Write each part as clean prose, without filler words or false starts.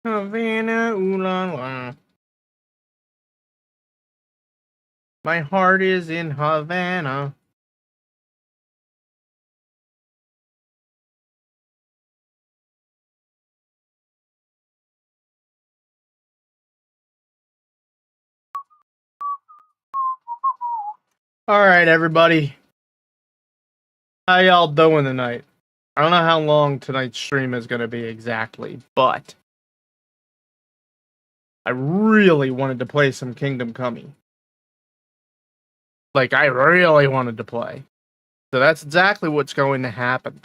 Havana, ooh la la. My heart is in Havana. All right, everybody. How y'all doing tonight? I don't know how long tonight's stream is going to be exactly, but I really wanted to play some Kingdom Come. Like, I really wanted to play. So that's exactly what's going to happen.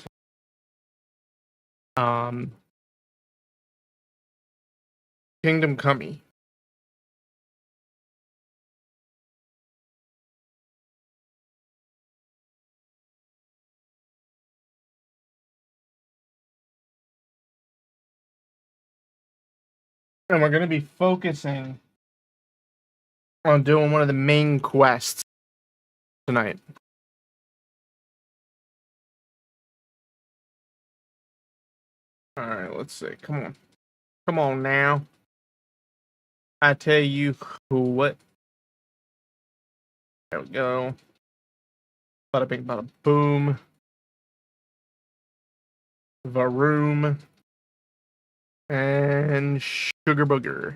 Kingdom Come. And we're going to be focusing on doing one of the main quests tonight. Alright, let's see. Come on. Come on now. I tell you what. There we go. Bada bing, bada boom. Varoom. And Sugar Booger.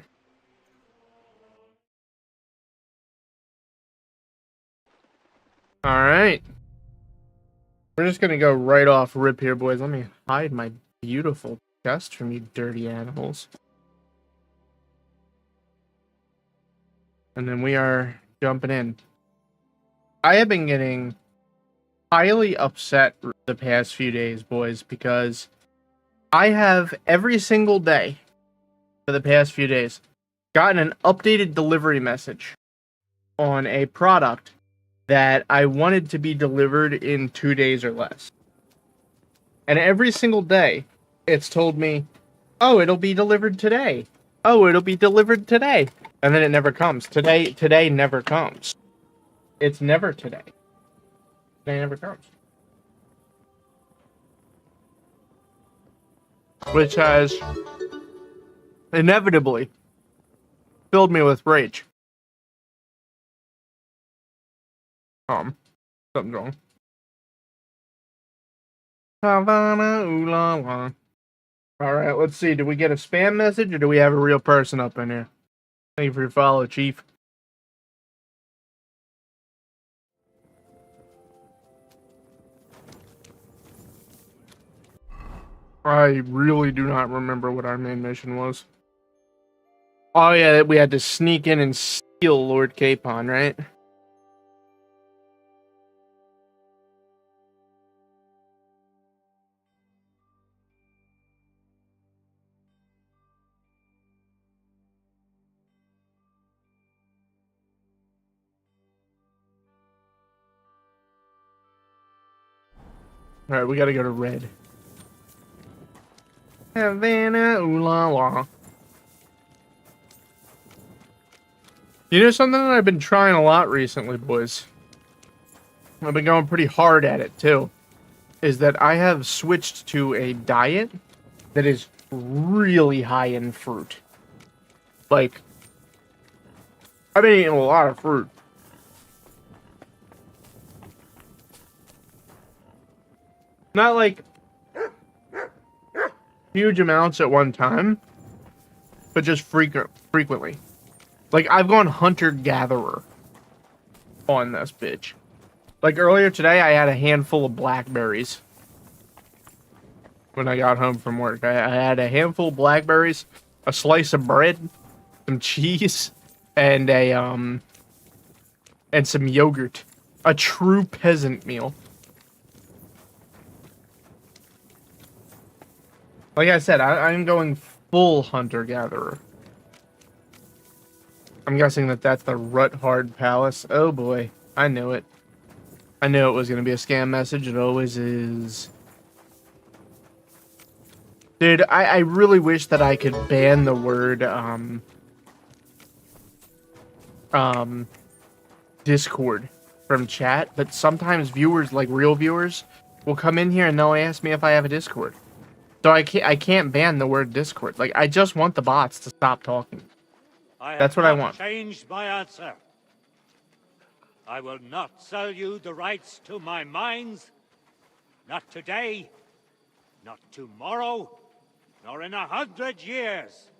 Alright. We're just gonna go right off rip here, boys. Let me hide my beautiful chest from you dirty animals. And then we are jumping in. I have been getting highly upset the past few days, boys, because I have every single day for the past few days gotten an updated delivery message on a product that I wanted to be delivered in 2 days or less. And every single day, it's told me, oh, it'll be delivered today. Oh, it'll be delivered today. And then it never comes. Today never comes. It's never today. Today never comes. Which has inevitably filled me with rage. Something's wrong. Havana, ooh la la. Alright, let's see. Do we get a spam message or do we have a real person up in here? Thank you for your follow, Chief. I really do not remember what our main mission was. Oh yeah, we had to sneak in and steal Lord Capon, right? Alright, we gotta go to red. Havana, ooh la la. You know something that I've been trying a lot recently, boys? I've been going pretty hard at it, too. Is that I have switched to a diet that is really high in fruit. Like, I've been eating a lot of fruit. Not like huge amounts at one time, but just frequently. Like, I've gone hunter-gatherer on this bitch. Like, earlier today, I had a handful of blackberries. When I got home from work, I had a handful of blackberries, a slice of bread, some cheese, and and some yogurt. A true peasant meal. Like I said, I'm going full hunter-gatherer. I'm guessing that that's the Ruthard Palace. Oh boy, I knew it. I knew it was going to be a scam message. It always is. Dude, I really wish that I could ban the word, Discord from chat, but sometimes viewers, like real viewers, will come in here and they'll ask me if I have a Discord. So I can't ban the word Discord. Like, I just want the bots to stop talking. That's what I want. Changed my answer. I will not sell you the rights to my mines. Not today, not tomorrow, nor in 100 years.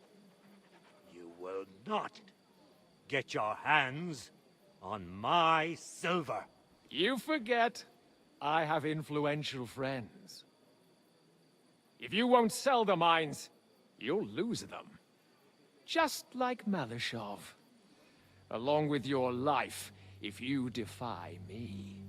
You will not get your hands on my silver. You forget, I have influential friends. If you won't sell the mines, you'll lose them. Just like Malashov. Along with your life, if you defy me.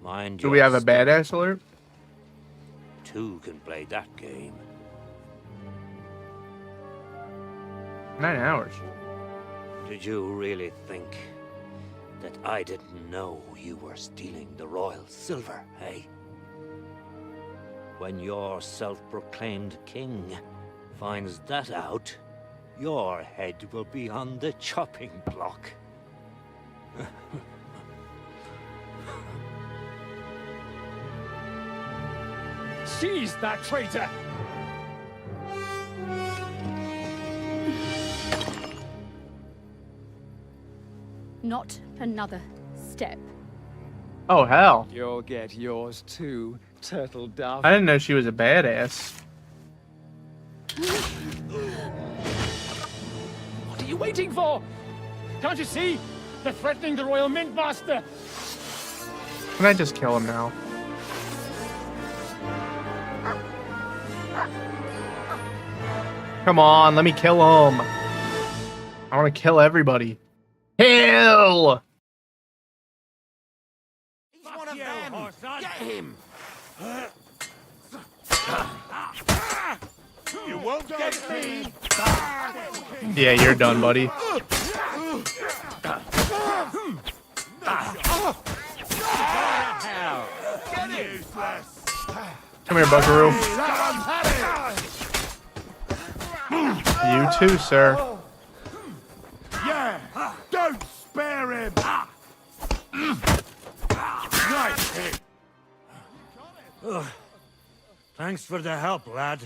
Mind Do we have a badass alert? Two can play that game. 9 hours. Did you really think that I didn't know you were stealing the royal silver, eh? When your self-proclaimed king finds that out, your head will be on the chopping block. Seize that traitor! Not another step. Oh, hell. You'll get yours too, Turtle Dove. I didn't know she was a badass. What are you waiting for? Can't you see? They're threatening the Royal Mint Master! Can I just kill him now? Come on, let me kill him. I want to kill everybody. Kill! He's one of them! Get him! You won't get me! Yeah, you're done, buddy. Useless! Come here, Buckaroo. You too, sir. Yeah! Don't spare him! Nice hit! Thanks for the help, lad.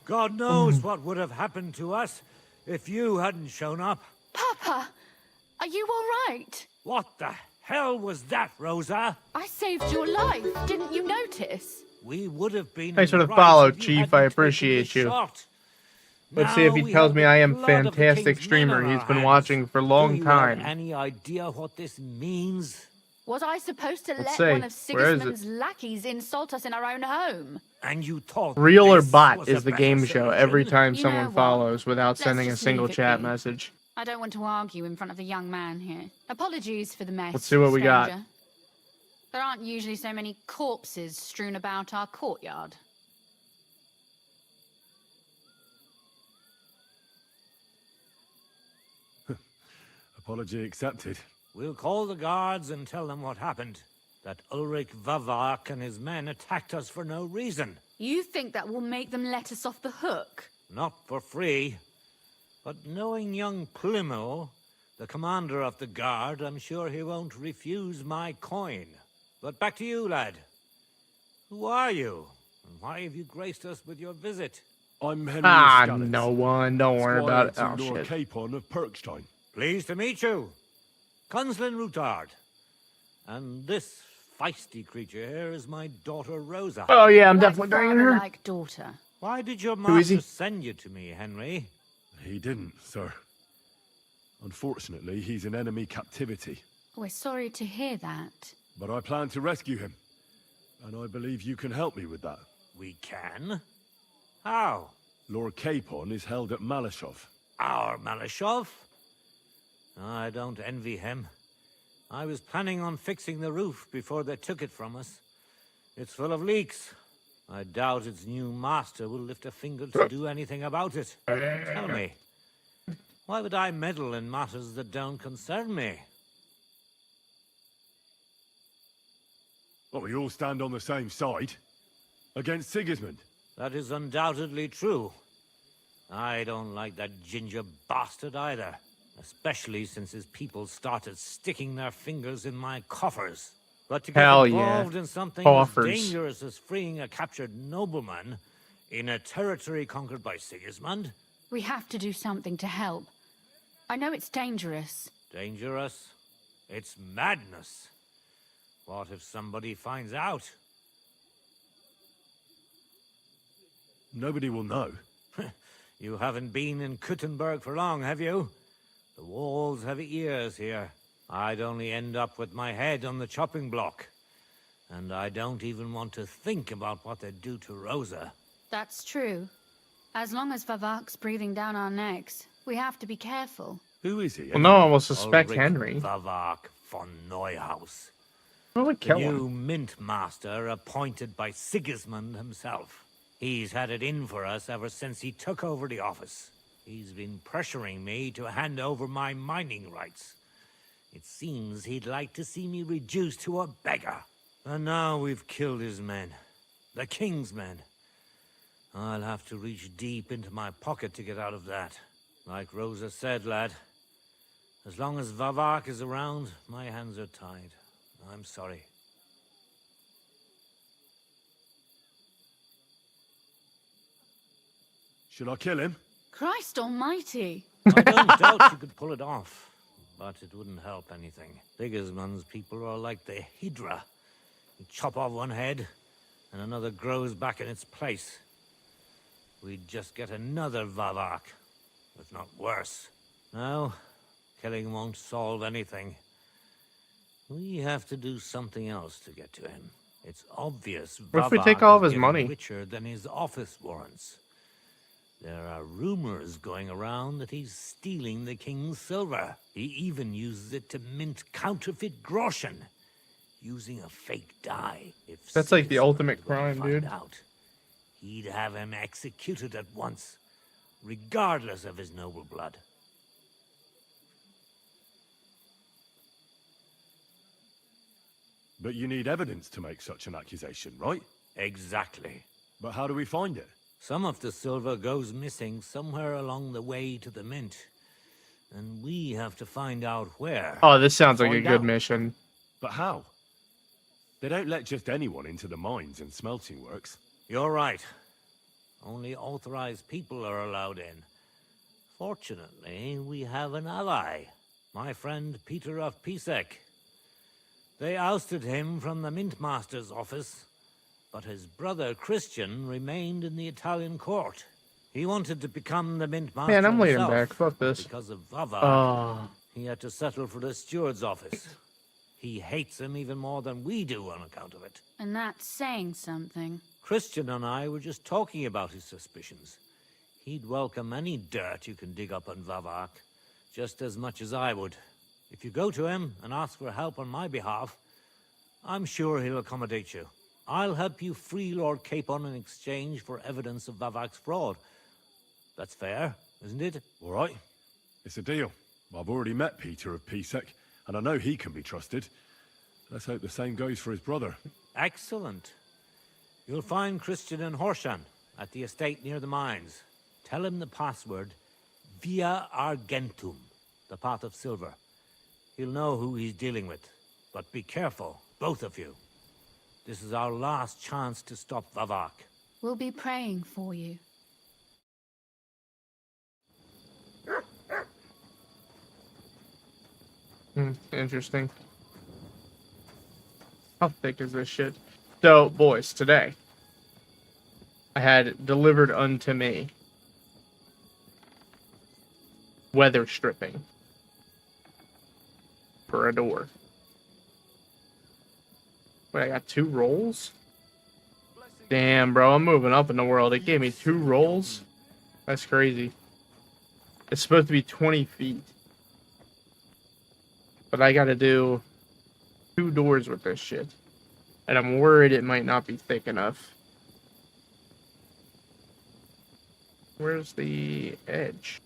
God knows what would have happened to us if you hadn't shown up. Papa, are you all right? What the hell was that, Rosa? I saved your life. Didn't you notice? We would have been. Thanks for the right follow, if you Chief. hadn't I taken appreciate the you. shot. Let's see if Now he we tells have me the I am blood of the fantastic king's men streamer. on He's our been hands. watching for a long Do you have time. any idea what this means? Was I supposed to Let's let see. one of Where is Sigismund's lackeys insult us in our own home? And you thought Real or this bot was is a the better game show every solution? time You know someone what? follows without Let's sending a just single leave it chat be. message. I don't want to argue in front of the young man here. Apologies for the mess. Let's see what we got. stranger. There aren't usually so many corpses strewn about our courtyard. Apology accepted. We'll call the guards and tell them what happened. That Ulrich Vavak and his men attacked us for no reason. You think that will make them let us off the hook? Not for free. But knowing young Plimo, the commander of the guard, I'm sure he won't refuse my coin. But back to you, lad. Who are you? And why have you graced us with your visit? I'm Henry Ah, Scullets, no one. Don't worry about it. Squire Oh, to Lord shit. Capon of Perkstein. Pleased to meet you. Conslin Rutard. And this feisty creature here is my daughter Rosa. Oh, yeah, I'm Like definitely banging her. like daughter. Why did your Who is he? master send you to me, Henry? He didn't, sir. Unfortunately, he's in enemy captivity. We're sorry to hear that. But I plan to rescue him. And I believe you can help me with that. We can? How? Lord Capon is held at Malashov. Our Malashov? I don't envy him. I was planning on fixing the roof before they took it from us. It's full of leaks. I doubt its new master will lift a finger to do anything about it. Tell me, why would I meddle in matters that don't concern me? Well, we all stand on the same side. Against Sigismund? That is undoubtedly true. I don't like that ginger bastard either. Especially since his people started sticking their fingers in my coffers. But to get Hell yeah. involved in something Coffers. as dangerous as freeing a captured nobleman in a territory conquered by Sigismund? We have to do something to help. I know it's dangerous. Dangerous? It's madness. What if somebody finds out? Nobody will know. You haven't been in Kuttenberg for long, have you? The walls have ears here. I'd only end up with my head on the chopping block. And I don't even want to think about what they'd do to Rosa. That's true. As long as Vavak's breathing down our necks, we have to be careful. Who is he? Well, no one will suspect Ulrich Henry. Vavak von Neuhaus. Probably The kill new him. mint master appointed by Sigismund himself. He's had it in for us ever since he took over the office. He's been pressuring me to hand over my mining rights. It seems he'd like to see me reduced to a beggar. And now we've killed his men. The king's men. I'll have to reach deep into my pocket to get out of that. Like Rosa said, lad, as long as Vavak is around, my hands are tied. I'm sorry. Should I kill him? Christ almighty! I don't doubt you could pull it off, but it wouldn't help anything. Sigismund's people are like the Hydra. You chop off one head, and another grows back in its place. We'd just get another Vavak, if not worse. No, killing won't solve anything. We have to do something else to get to him. It's obvious What if we Vavak take all of is his getting money? richer than his office warrants. There are rumors going around that he's stealing the king's silver. He even uses it to mint counterfeit groschen, using a fake dye. If That's like the Sigismund ultimate were to crime, find dude. out, he'd have him executed at once, regardless of his noble blood. But you need evidence to make such an accusation, right? Exactly. But how do we find it? Some of the silver goes missing somewhere along the way to the mint. And we have to find out where. Oh, this sounds like a Find good out. mission. But how? They don't let just anyone into the mines and smelting works. You're right. Only authorized people are allowed in. Fortunately, we have an ally. My friend Peter of Pisek. They ousted him from the Mint Master's office, but his brother Christian remained in the Italian court. He wanted to become the Mint Master Man, I'm leaving himself, back. Fuck but this. because of Vavak, Oh, he had to settle for the steward's office. He hates him even more than we do on account of it. And that's saying something. Christian and I were just talking about his suspicions. He'd welcome any dirt you can dig up on Vavak, just as much as I would. If you go to him and ask for help on my behalf, I'm sure he'll accommodate you. I'll help you free Lord Capon in exchange for evidence of Vavak's fraud. That's fair, isn't it? All right. It's a deal. I've already met Peter of Pisek, and I know he can be trusted. Let's hope the same goes for his brother. Excellent. You'll find Christian and Horshan at the estate near the mines. Tell him the password, Via Argentum, the path of silver. He'll know who he's dealing with. But be careful, both of you. This is our last chance to stop Vavak. We'll be praying for you. interesting. How thick is this shit? So, boys, today I had delivered unto me weather stripping for a door. Wait, I got 2 rolls? Damn, bro, I'm moving up in the world. It gave me 2 rolls? That's crazy. It's supposed to be 20 feet. But I gotta do 2 doors with this shit. And I'm worried it might not be thick enough. Where's the edge?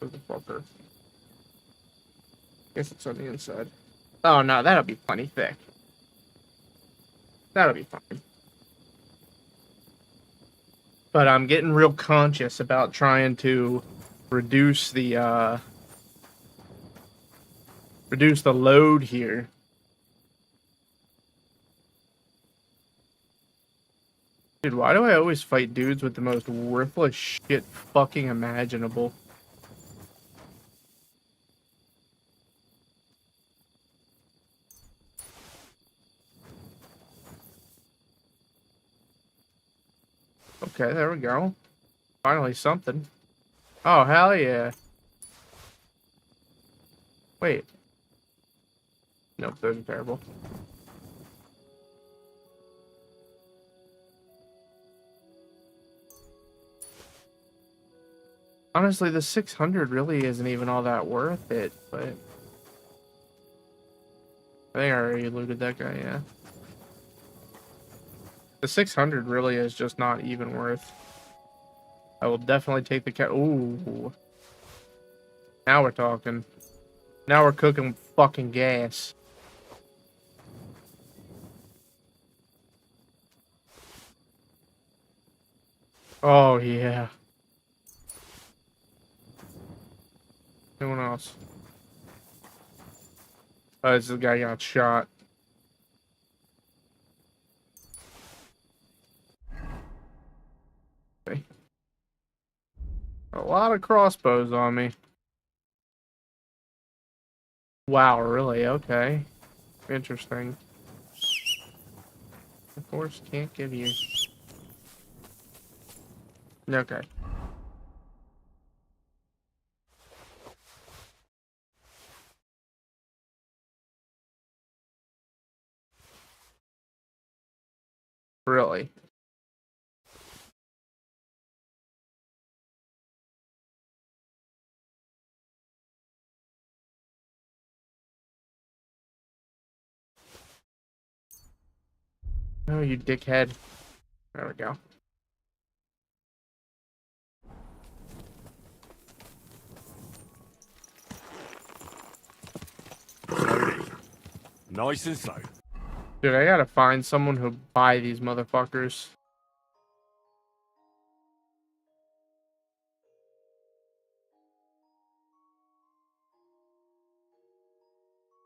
Motherfucker. Guess it's on the inside. Oh no, that'll be plenty thick. That'll be fine. But I'm getting real conscious about trying to reduce the load here. Dude, why do I always fight dudes with the most worthless shit fucking imaginable? Okay, there we go. Finally something. Oh, hell yeah. Wait. Nope, those are terrible. Honestly, the 600 really isn't even all that worth it, but... I think I already looted that guy, yeah. The 600 really is just not even worth. I will definitely take the cat. Ooh. Now we're talking. Now we're cooking fucking gas. Oh, yeah. Anyone else? Oh, this is the guy who got shot. Okay. A lot of crossbows on me. Wow, really? Okay. Interesting. Of course, can't give you. Okay. Really? Oh, you dickhead. There we go. Slowly. Nice and slow. Dude, I gotta find someone who'll buy these motherfuckers.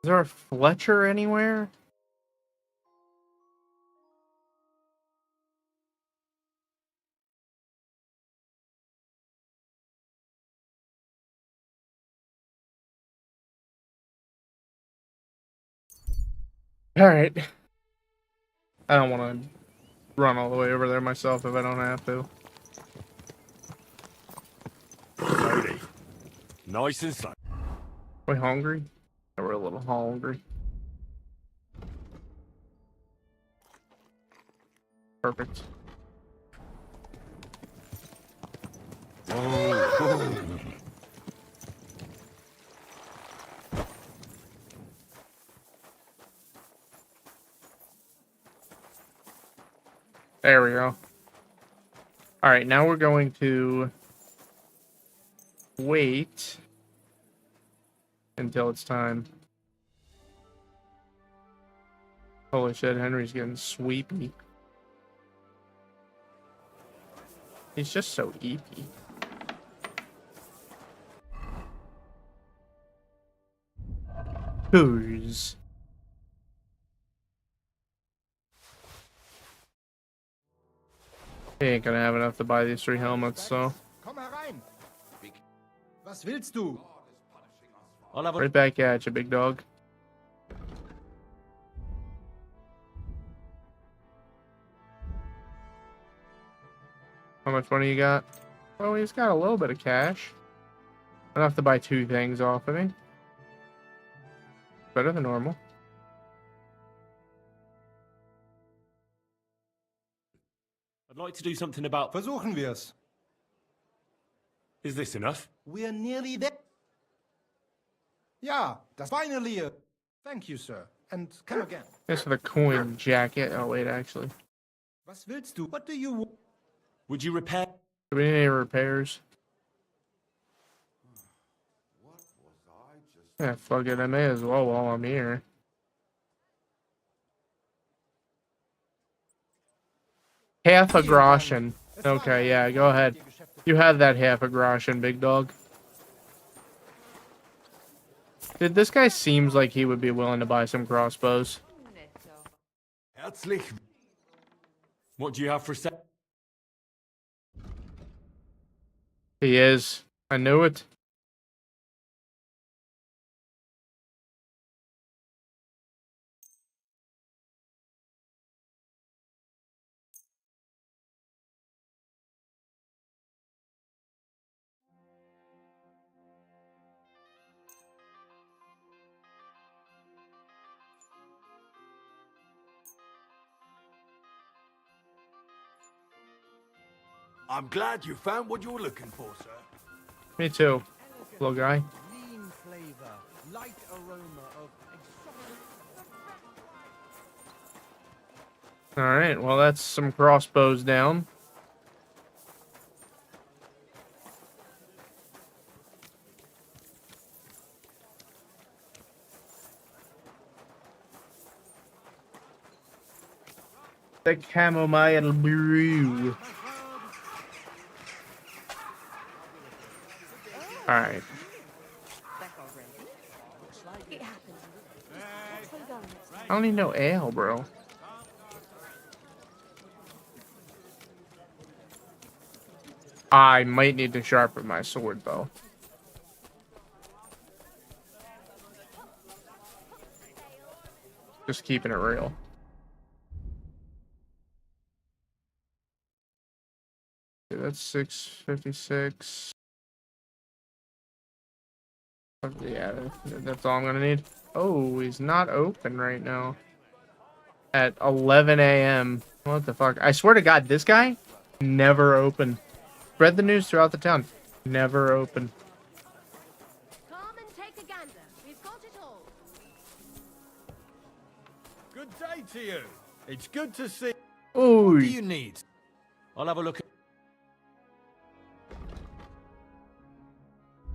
Is there a Fletcher anywhere? Alright. I don't want to run all the way over there myself if I don't have to. Slowly. Nice and slow. Are we hungry? Yeah, we're a little hungry. Perfect. There we go. Alright, now we're going to wait until it's time. Holy shit, Henry's getting sweepy. He's just so eepy. Who's? He ain't gonna have enough to buy these 3 helmets, so. Komm herein. Was willst du? Right back at you, big dog. How much money you got? Oh, he's got a little bit of cash. Enough to buy 2 things off of me. Better than normal. I'd like to do something about... Versuchen wir's. Is this enough? We're nearly there. Ja, das finally. Thank you, sir. And come again. This for the coin jacket. Oh, wait, actually. Was willst du? What do you want? Would you repair... Do we need any repairs? Yeah, fuck it. I may as well while I'm here. Half a groschen. Okay, yeah, go ahead. You have that half a groschen, big dog. Dude, this guy seems like he would be willing to buy some crossbows. Herzlich. What do you have for sale? He is. I knew it. I'm glad you found what you were looking for, sir. Me too, little guy. Lean flavor, light aroma of Alright, well, that's some crossbows down. The chamomile brew. Alright. I don't need no ale, bro. I might need to sharpen my sword, though. Just keeping it real. Okay, that's 656. Yeah, that's all I'm gonna need. Oh, he's not open right now. At 11 a.m. What the fuck? I swear to God, this guy never open. Spread the news throughout the town. Never open. Come and take a gander. We've got it all. Good day to you. It's good to see. Oh, What do you need? I'll have a look at...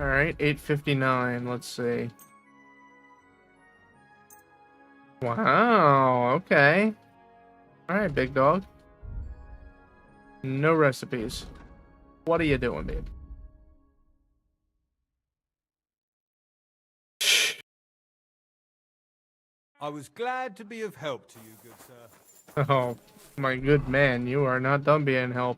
all right, 8:59. Let's see. Wow. Okay. All right, big dog. No recipes. What are you doing, babe? I was glad to be of help to you, good sir. Oh, my good man, you are not done being help.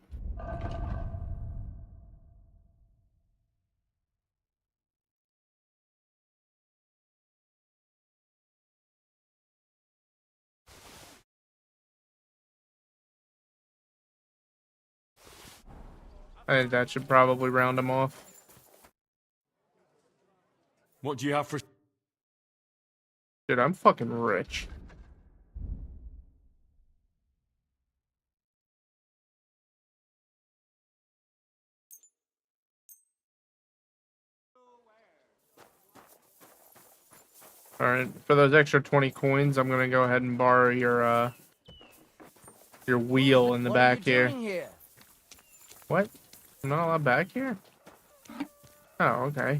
I think that should probably round him off. What do you have for... Dude, I'm fucking rich. Alright, for those extra 20 coins, I'm gonna go ahead and borrow your wheel in the back here. What? I'm not allowed back here? Oh, okay.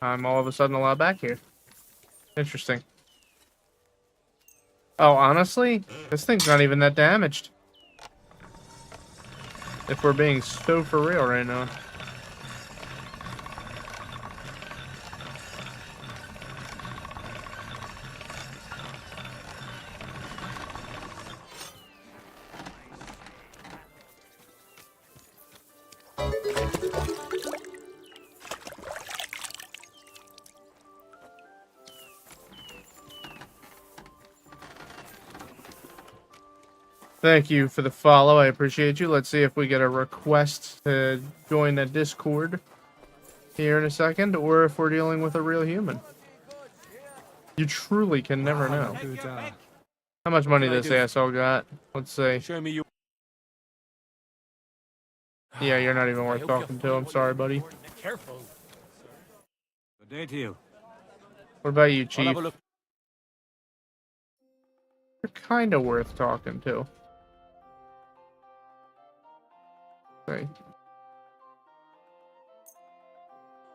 I'm all of a sudden allowed back here. Interesting. Oh, honestly, this thing's not even that damaged. If we're being so for real right now. Thank you for the follow. I appreciate you. Let's see if we get a request to join the Discord here in a second, or if we're dealing with a real human. You truly can never know. How much money this asshole got? Let's see. Show me your... Yeah, you're not even worth talking to. I'm sorry, buddy. Careful. Good day to you. What about you, I'll Chief? have a look. You're kind of worth talking to. Okay.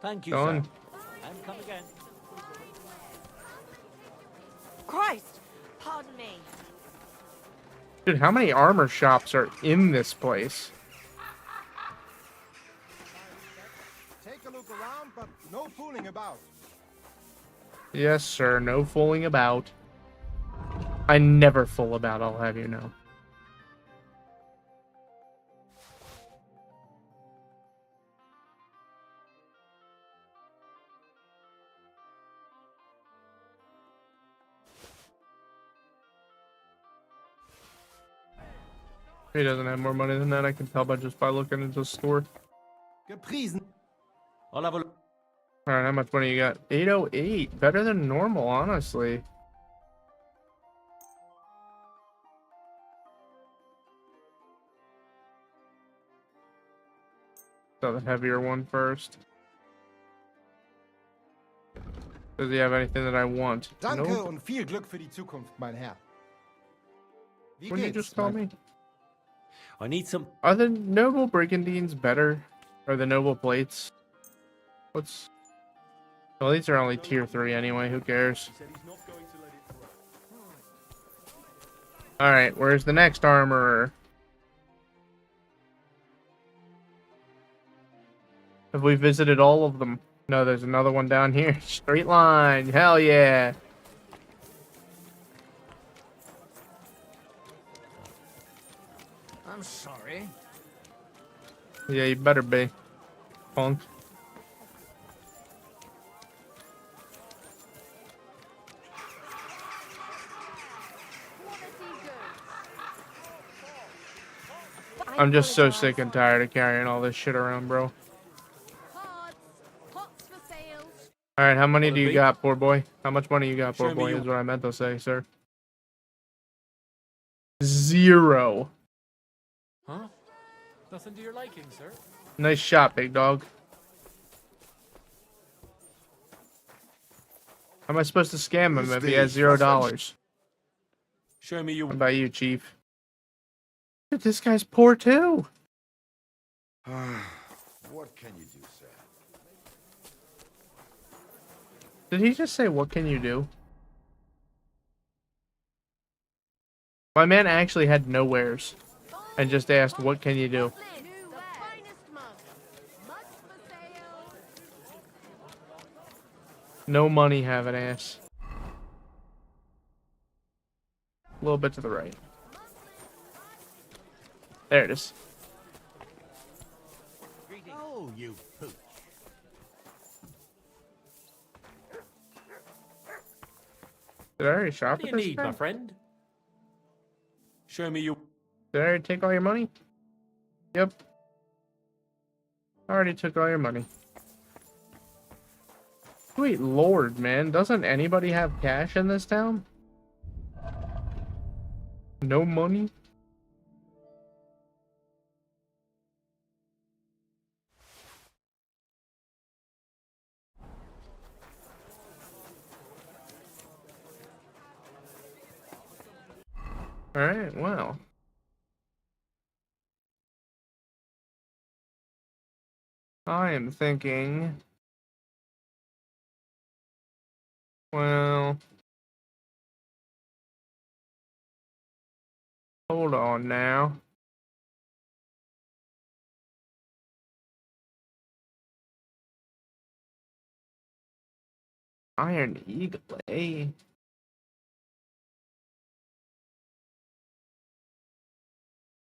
Thank you, Done. sir. And come again. Christ! Pardon me. Dude, how many armor shops are in this place? Take a look around, but no fooling about. Yes, sir. No fooling about. I never fool about, I'll have you know. He doesn't have more money than that, I can tell just by looking at the store. Gepriesen. I'll have a look. Alright, how much money you got? 808. Better than normal, honestly. So the heavier one first. Does he have anything that I want? Danke Nope. und viel Glück für die Zukunft, mein Herr. Wie What did you geht's, just call mein- me? I need some. Are the noble brigandines better? Or the noble plates? What's... Well, these are only tier 3 anyway, who cares? Alright, where's the next armorer? Have we visited all of them? No, there's another one down here. Straight line, hell yeah! I'm sorry. Yeah, you better be. Punk. I'm just so sick and tired of carrying all this shit around, bro. Cards. Pots for sale. Alright, how money Will do it you be? got, poor boy? How much money you got, poor Show me boy, you- is what I meant to say, sir. 0. Huh? Nothing to your liking, sir. Nice shot, big dog. How am I supposed to scam him if he has $0? Show me your. What about you, Chief? Dude, this guy's poor too. What can you do, sir? Did he just say, what can you do? My man actually had no wares and just asked, what can you do? The finest mug. Mugs for sale. No money, have an ass. A little bit to the right. There it is. Oh, you pooch. Did I already shop What do at you this need, guy? my friend? Show me your. Did I already take all your money? Yep. I already took all your money. Sweet lord, man. Doesn't anybody have cash in this town? No money? Alright, well. I am thinking... Well... Hold on now. Iron Eagle, eh?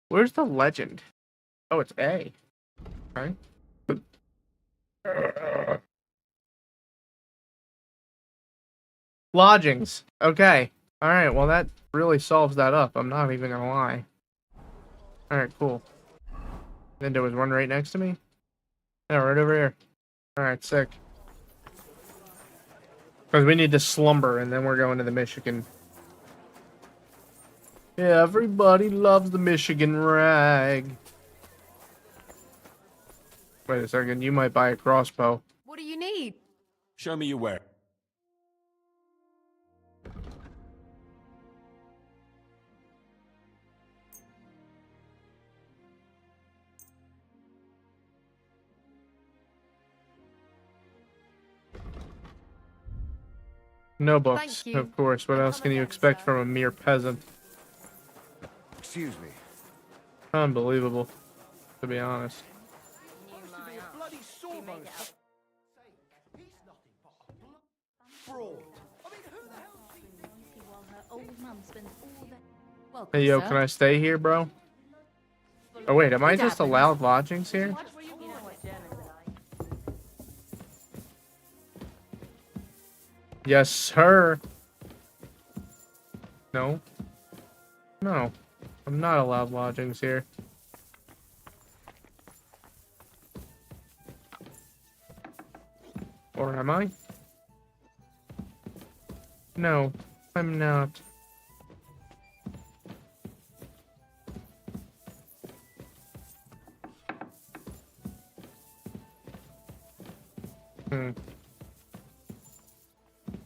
Where's the legend? Oh, it's A. Okay. Lodgings. Okay. Alright, well that really solves that up. I'm not even gonna lie. Alright, cool. Then there was one right next to me? Yeah, right over here. Alright, sick. Because we need to slumber, and then we're going to the Michigan. Yeah, everybody loves the Michigan rag. Wait a second, you might buy a crossbow. What do you need? Show me your wear. No books, Thank you. of course. What I'll else come can you again, expect sir. from a mere peasant? Excuse me. Unbelievable, to be honest. Bloody sawbones. Fraud. I mean, who the hell While her old mum spends all the... Welcome, Hey, yo, sir. can I stay here, bro? Oh, wait, am I It just happens. allowed lodgings here? You know what Germans are like. Yes, sir. No. No. I'm not allowed lodgings here. Or am I? No, I'm not.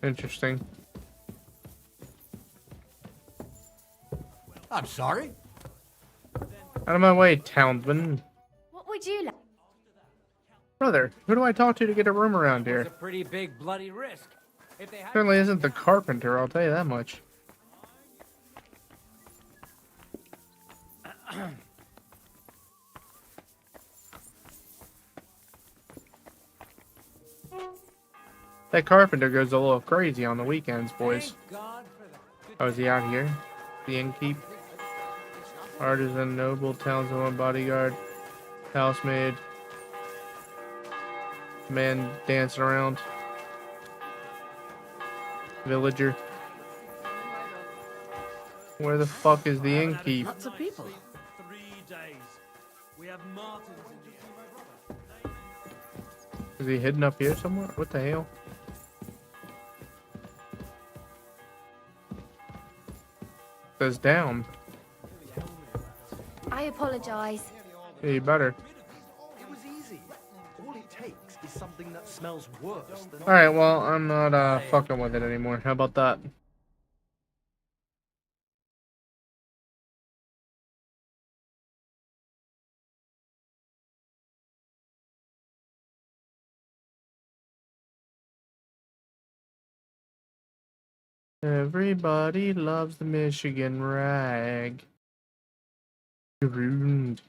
Interesting. I'm sorry. Out of my way, townsman. What would you like? Brother, who do I talk to get a room around It's here? a pretty big bloody risk. If they had Certainly isn't the carpenter, I'll tell you that much. That carpenter goes a little crazy on the weekends, boys. God for the good Oh, is he out here? The innkeep? Artisan, noble, townswoman, bodyguard, housemaid, man dancing around, villager. Where the fuck is the innkeep? Lots of people. 3 days. We have martins in the air. Is he hidden up here somewhere? What the hell? Says down. I apologize. Yeah, you better. It was easy. All it takes is something that smells worse than... Alright, well, I'm not fucking with it anymore. How about that? Everybody loves the Michigan rag. Ruined.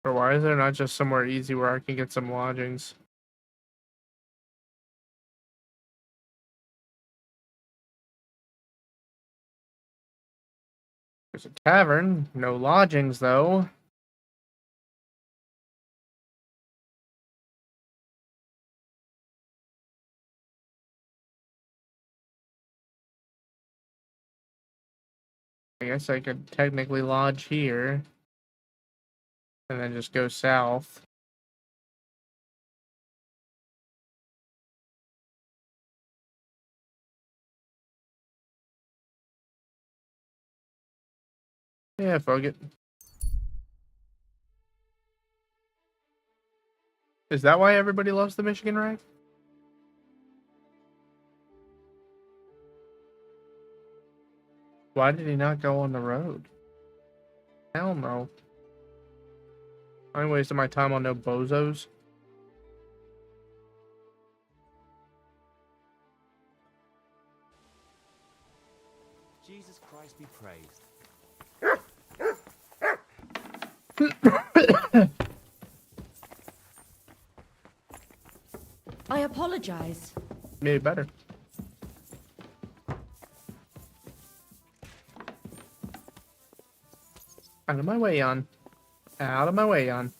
Or why is there not just somewhere easy where I can get some lodgings? There's a tavern, no lodgings though. I guess I could technically lodge here. And then just go south. Yeah, fuck it. Is that why everybody loves the Michigan rag? Why did he not go on the road? Hell no. I ain't wasting my time on no bozos. Jesus Christ be praised. I apologize. Maybe better. Out of my way, Jan. Out of my way, Jan.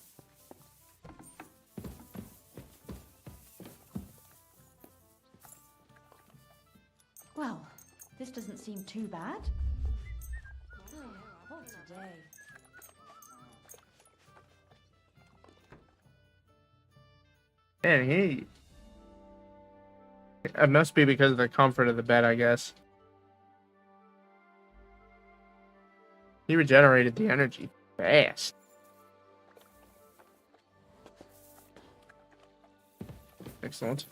Well, this doesn't seem too bad. What today? Man, it must be because of the comfort of the bed, I guess. He regenerated the energy fast. Excellent.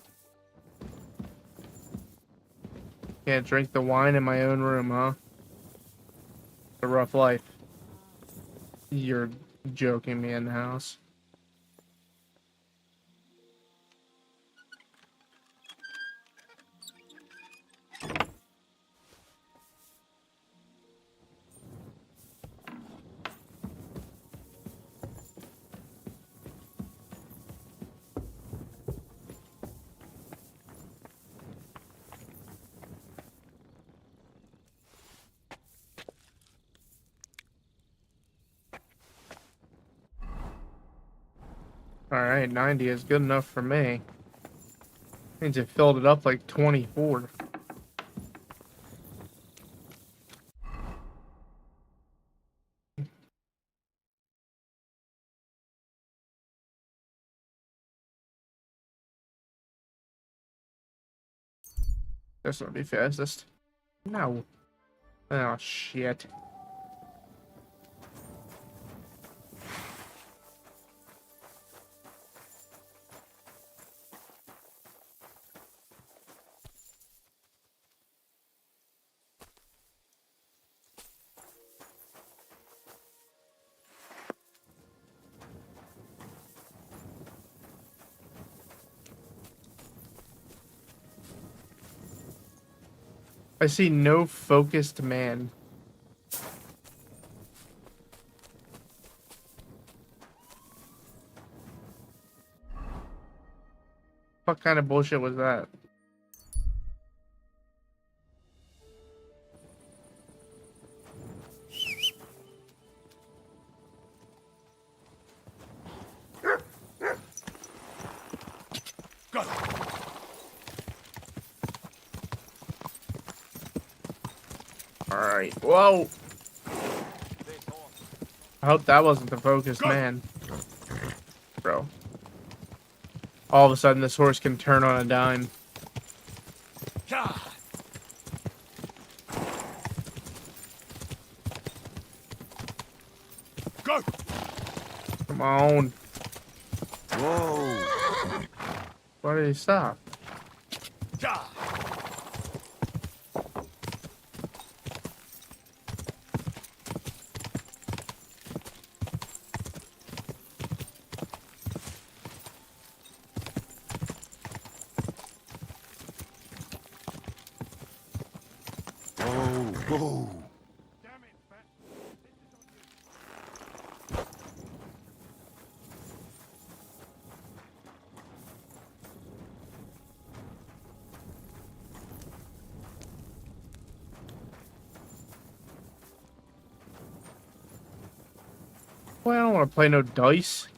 Can't drink the wine in my own room, huh? A rough life. You're joking me in the house. Alright, 90 is good enough for me. Means it filled it up like 24. This will be fastest. No. Oh, shit. I see no focused man. What kind of bullshit was that? Alright, whoa! I hope that wasn't the focused man. Bro. All of a sudden this horse can turn on a dime. Go! Come on. Whoa! Why did he stop? Whoa! Well, I don't want to play no dice.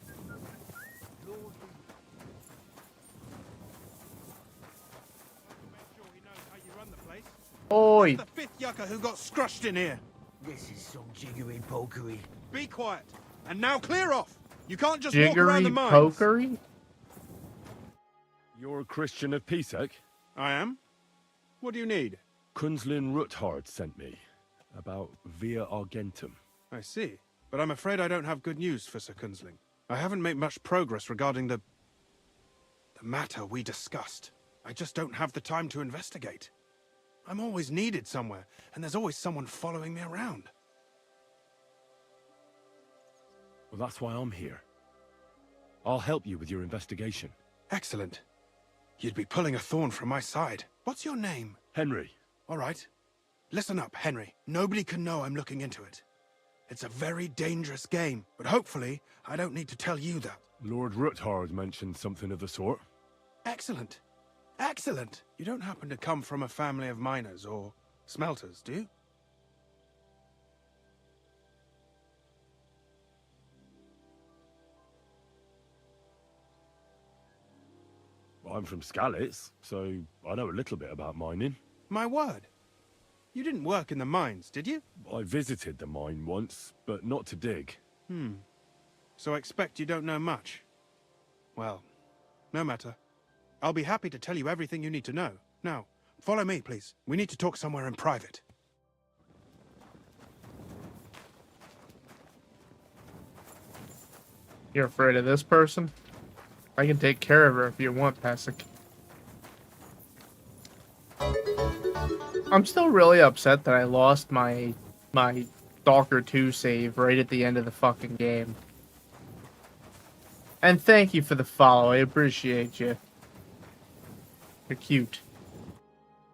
Oi! The fifth yucca who got scrushed in here. This is some jiggery pokery. Be quiet. And now clear off. You can't just walk around the Jiggery mines. pokery? You're a Christian of Pisek? I am. What do you need? Kunzlin Ruthard sent me. About Via Argentum. I see. But I'm afraid I don't have good news for Sir Kunzling. I haven't made much progress regarding the matter we discussed. I just don't have the time to investigate. I'm always needed somewhere, and there's always someone following me around. Well, that's why I'm here. I'll help you with your investigation. Excellent. You'd be pulling a thorn from my side. What's your name? Henry. All right. Listen up, Henry. Nobody can know I'm looking into it. It's a very dangerous game, but hopefully I don't need to tell you that. Lord Ruthard mentioned something of the sort. Excellent. Excellent. You don't happen to come from a family of miners or smelters, do you? I'm from Skalitz, so I know a little bit about mining. My word. You didn't work in the mines, did you? I visited the mine once, but not to dig. So I expect you don't know much. Well, no matter. I'll be happy to tell you everything you need to know. Now, follow me, please. We need to talk somewhere in private. You're afraid of this person? I can take care of her if you want, Pasek. I'm still really upset that I lost my Stalker 2 save right at the end of the fucking game. And thank you for the follow. I appreciate you. You're cute.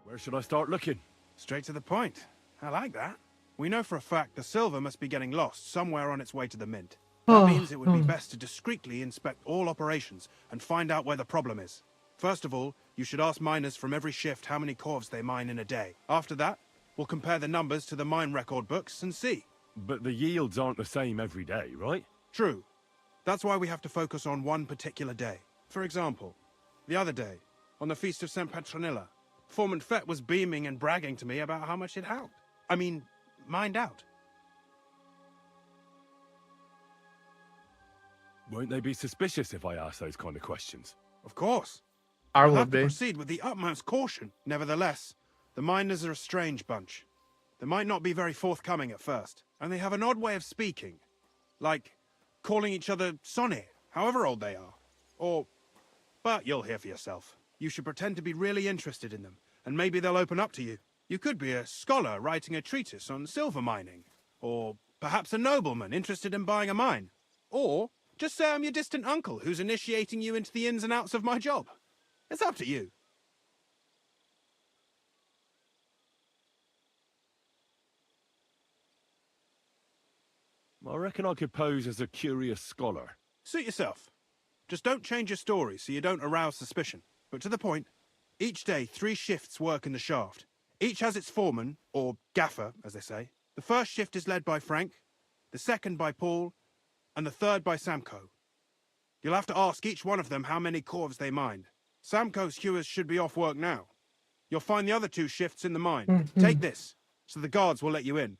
Where should I start looking? Straight to the point. I like that. We know for a fact the silver must be getting lost somewhere on its way to the mint. That means it would be best to discreetly inspect all operations and find out where the problem is. First of all, you should ask miners from every shift how many corves they mine in a day. After that, we'll compare the numbers to the mine record books and see. But the yields aren't the same every day, right? True. That's why we have to focus on one particular day. For example, the other day, on the Feast of St. Petronilla, Foreman Fett was beaming and bragging to me about how much it helped. I mean, mined out. Won't they be suspicious if I ask those kind of questions? Of course. I We'll would have to be. proceed with the utmost caution. Nevertheless, the miners are a strange bunch. They might not be very forthcoming at first, and they have an odd way of speaking. Like calling each other Sonny, however old they are. But you'll hear for yourself. You should pretend to be really interested in them, and maybe they'll open up to you. You could be a scholar writing a treatise on silver mining, or perhaps a nobleman interested in buying a mine. Or just say I'm your distant uncle who's initiating you into the ins and outs of my job. It's up to you. I reckon I could pose as a curious scholar. Suit yourself. Just don't change your story so you don't arouse suspicion. But to the point, each day 3 shifts work in the shaft. Each has its foreman, or gaffer, as they say. The first shift is led by Frank, the second by Paul, and the third by Samko. You'll have to ask each one of them how many corves they mined. Samko's hewers should be off work now. You'll find the other 2 shifts in the mine. Take this, so the guards will let you in.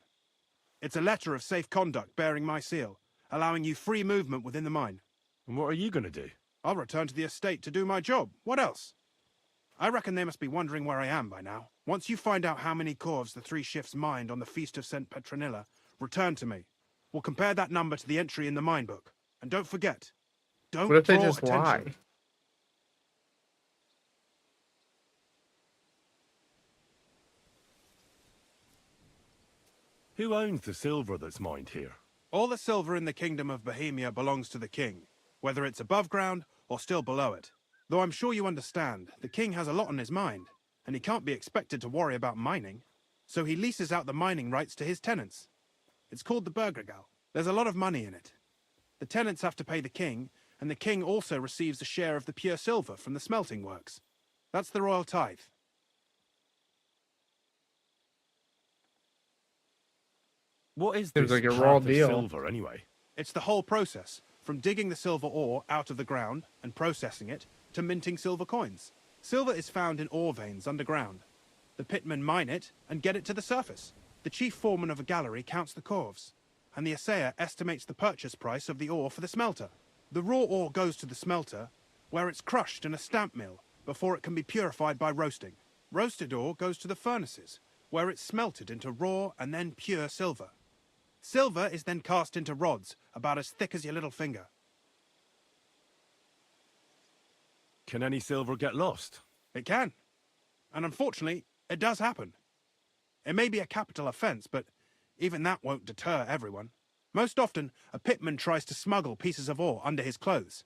It's a letter of safe conduct bearing my seal, allowing you free movement within the mine. And what are you going to do? I'll return to the estate to do my job. What else? I reckon they must be wondering where I am by now. Once you find out how many corves the 3 shifts mined on the Feast of St. Petronilla, return to me. We'll compare that number to the entry in the mine book. And don't forget, don't What if they draw just attention. lie? Who owns the silver that's mined here? All the silver in the Kingdom of Bohemia belongs to the king, whether it's above ground or still below it. Though I'm sure you understand, the king has a lot on his mind, and he can't be expected to worry about mining. So he leases out the mining rights to his tenants. It's called the Burgergal. There's a lot of money in it. The tenants have to pay the king, and the king also receives a share of the pure silver from the smelting works. That's the royal tithe. What is Seems this like a path raw of deal. silver anyway? It's the whole process, from digging the silver ore out of the ground and processing it, to minting silver coins. Silver is found in ore veins underground. The pitmen mine it and get it to the surface. The chief foreman of a gallery counts the corves, and the assayer estimates the purchase price of the ore for the smelter. The raw ore goes to the smelter, where it's crushed in a stamp mill before it can be purified by roasting. Roasted ore goes to the furnaces, where it's smelted into raw and then pure silver. Silver is then cast into rods about as thick as your little finger. Can any silver get lost? It can. And unfortunately, it does happen. It may be a capital offence, but even that won't deter everyone. Most often, a pitman tries to smuggle pieces of ore under his clothes.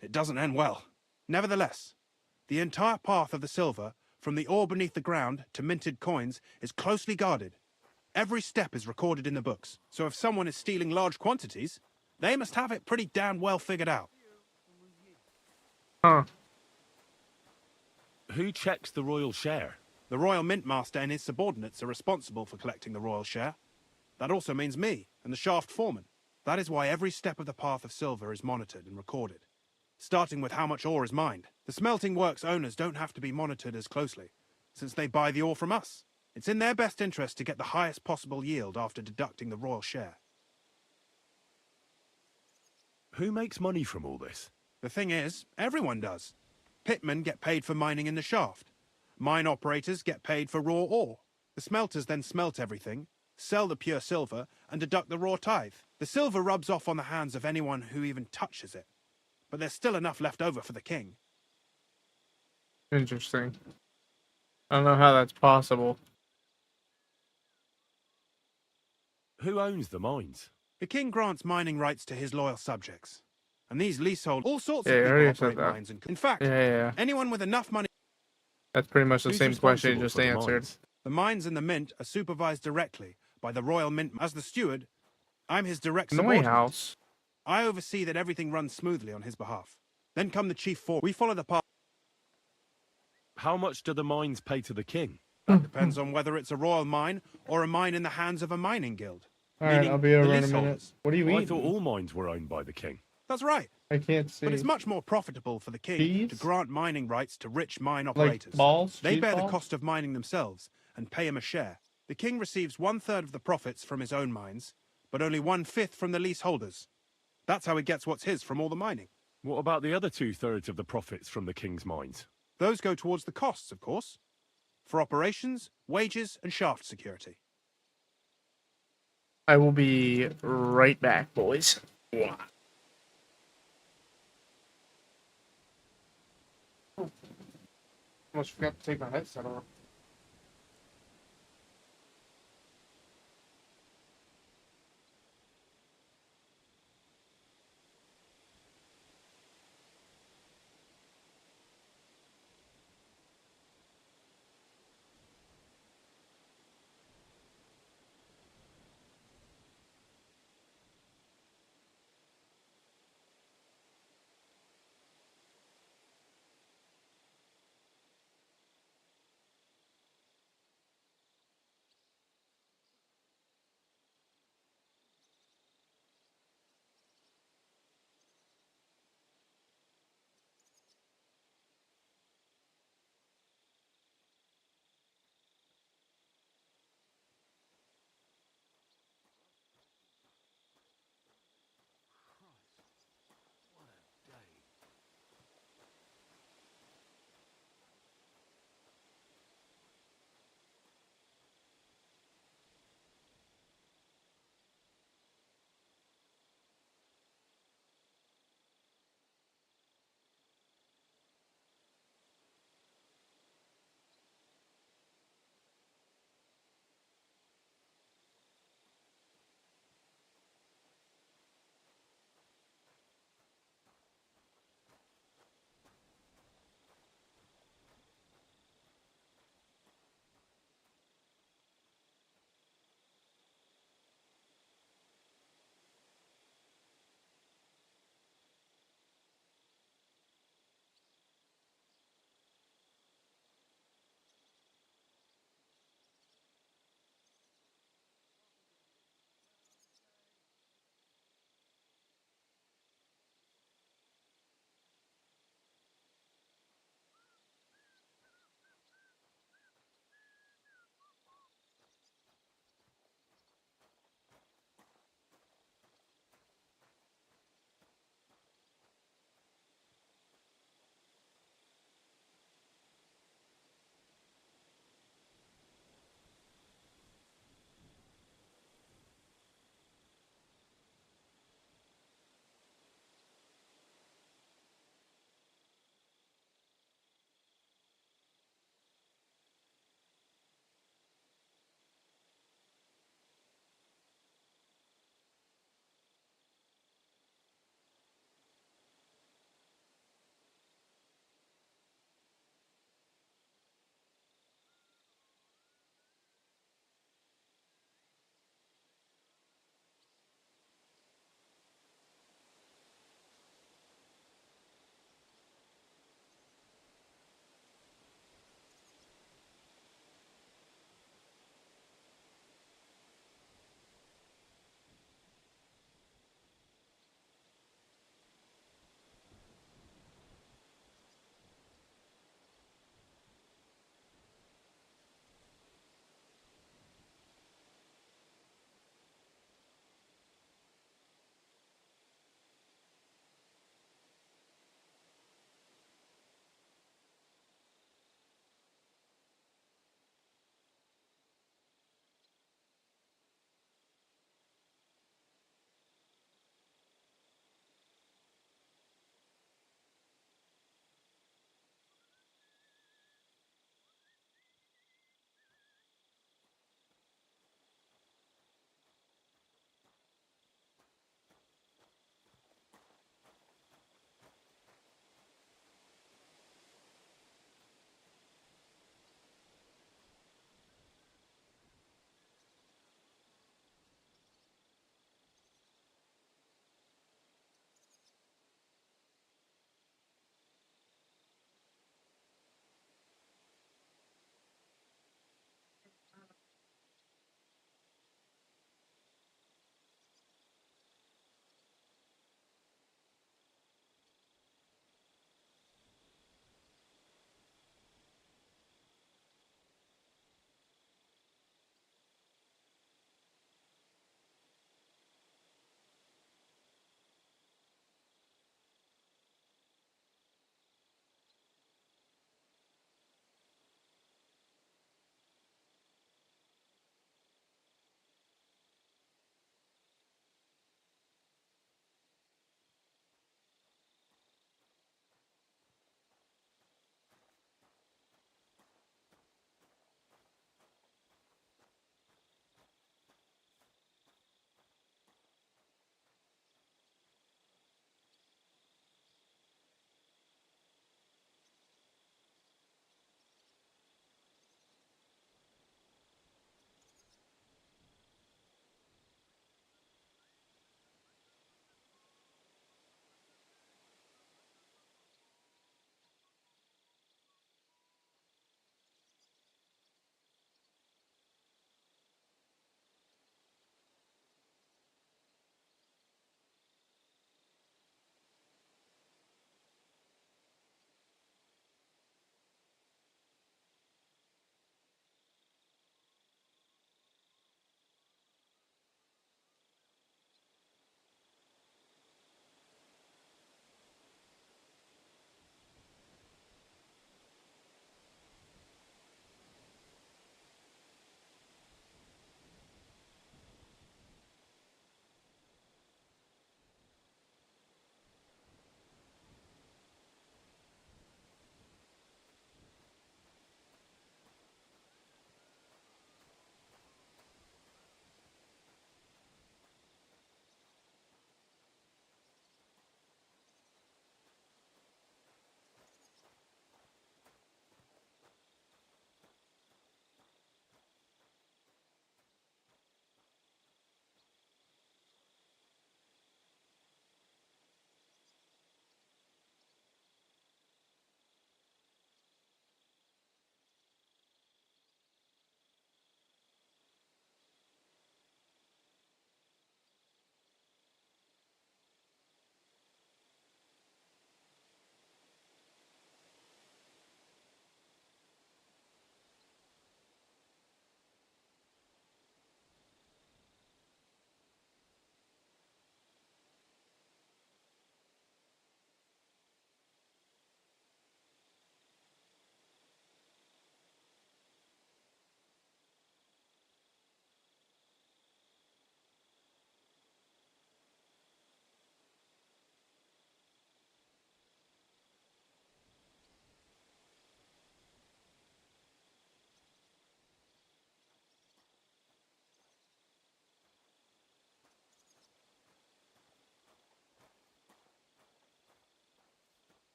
It doesn't end well. Nevertheless, the entire path of the silver, from the ore beneath the ground to minted coins, is closely guarded. Every step is recorded in the books, so if someone is stealing large quantities, they must have it pretty damn well figured out. Huh. Who checks the royal share? The Royal Mint Master and his subordinates are responsible for collecting the royal share. That also means me and the shaft foreman. That is why every step of the path of silver is monitored and recorded, starting with how much ore is mined. The smelting works owners don't have to be monitored as closely, since they buy the ore from us. It's in their best interest to get the highest possible yield after deducting the royal share. Who makes money from all this? The thing is, everyone does. Pitmen get paid for mining in the shaft. Mine operators get paid for raw ore. The smelters then smelt everything, sell the pure silver, and deduct the raw tithe. The silver rubs off on the hands of anyone who even touches it. But there's still enough left over for the king. Interesting. I don't know how that's possible. Who owns the mines? The king grants mining rights to his loyal subjects. And these leasehold all sorts Yeah, I of already people said operate that. mines. In fact, Yeah. anyone with enough money. That's pretty much the Who's same question you responsible just for the answered. mines? The mines and the mint are supervised directly by the royal mint. As the steward, I'm his direct Noy subordinate. house. I oversee that everything runs smoothly on his behalf. Then come the chief four. We follow the path. How much do the mines pay to the king? That depends on whether it's a royal mine or a mine in the hands of a mining guild. All right, meaning I'll be the over in a minute. leaseholders. What are you I eating? thought all mines were owned by the king. That's right. I can't see. But it's much more profitable for the king Cheese? to grant mining rights to rich mine Like operators. balls? They Cheese bear balls? the cost of mining themselves and pay him a share. The king receives 1/3 of the profits from his own mines, but only 1/5 from the leaseholders. That's how he gets what's his from all the mining. What about the other 2/3 of the profits from the king's mines? Those go towards the costs, of course, for operations, wages, and shaft security. I will be right back, boys. Almost forgot to take my headset off.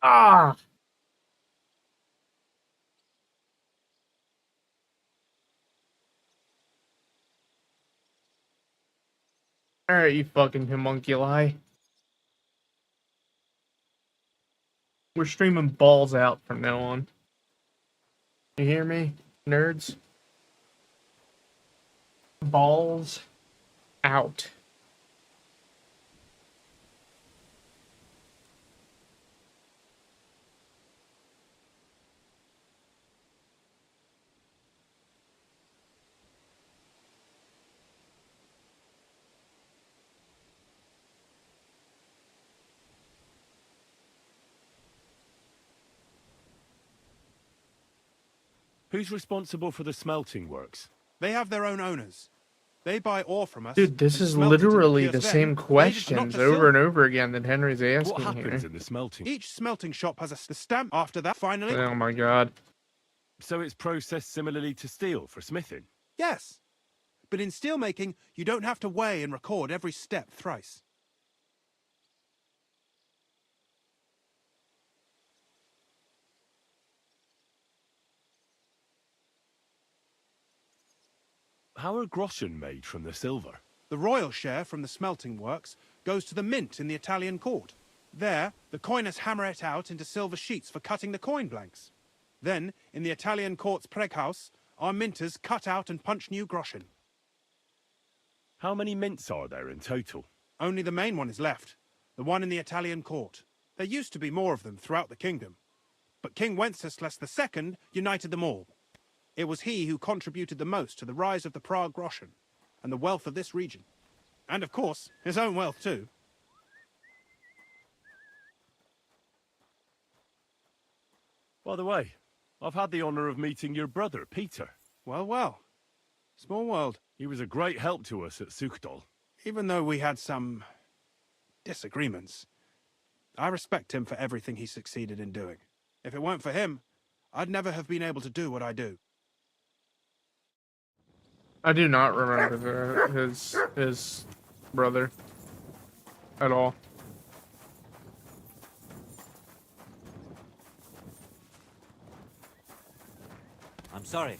Ah! Alright, you fucking homunculi. We're streaming balls out from now on. You hear me, nerds? Balls out. Who's responsible for the smelting works? They have their own owners. They buy ore from us. Dude, this and is smelt it in literally Pierce the Ven, same made it not questions to over silver. and over again that Henry's asking What happens here. in the smelting? Each smelting shop has a stamp. After that, finally, Oh my god. So it's processed similarly to steel for smithing? yes. But in steelmaking, you don't have to weigh and record every step thrice. How are groschen made from the silver? The royal share from the smelting works goes to the mint in the Italian court. There, the coiners hammer it out into silver sheets for cutting the coin blanks. Then, in the Italian court's preghouse, our minters cut out and punch new groschen. How many mints are there in total? Only the main one is left, the one in the Italian court. There used to be more of them throughout the kingdom, but King Wenceslas II united them all. It was he who contributed the most to the rise of the Prague groschen and the wealth of this region. And of course, his own wealth too. By the way, I've had the honor of meeting your brother, Peter. Well, well. Small world. He was a great help to us at Sukhdol. Even though we had some disagreements, I respect him for everything he succeeded in doing. If it weren't for him, I'd never have been able to do what I do. I do not remember his brother at all. I'm sorry.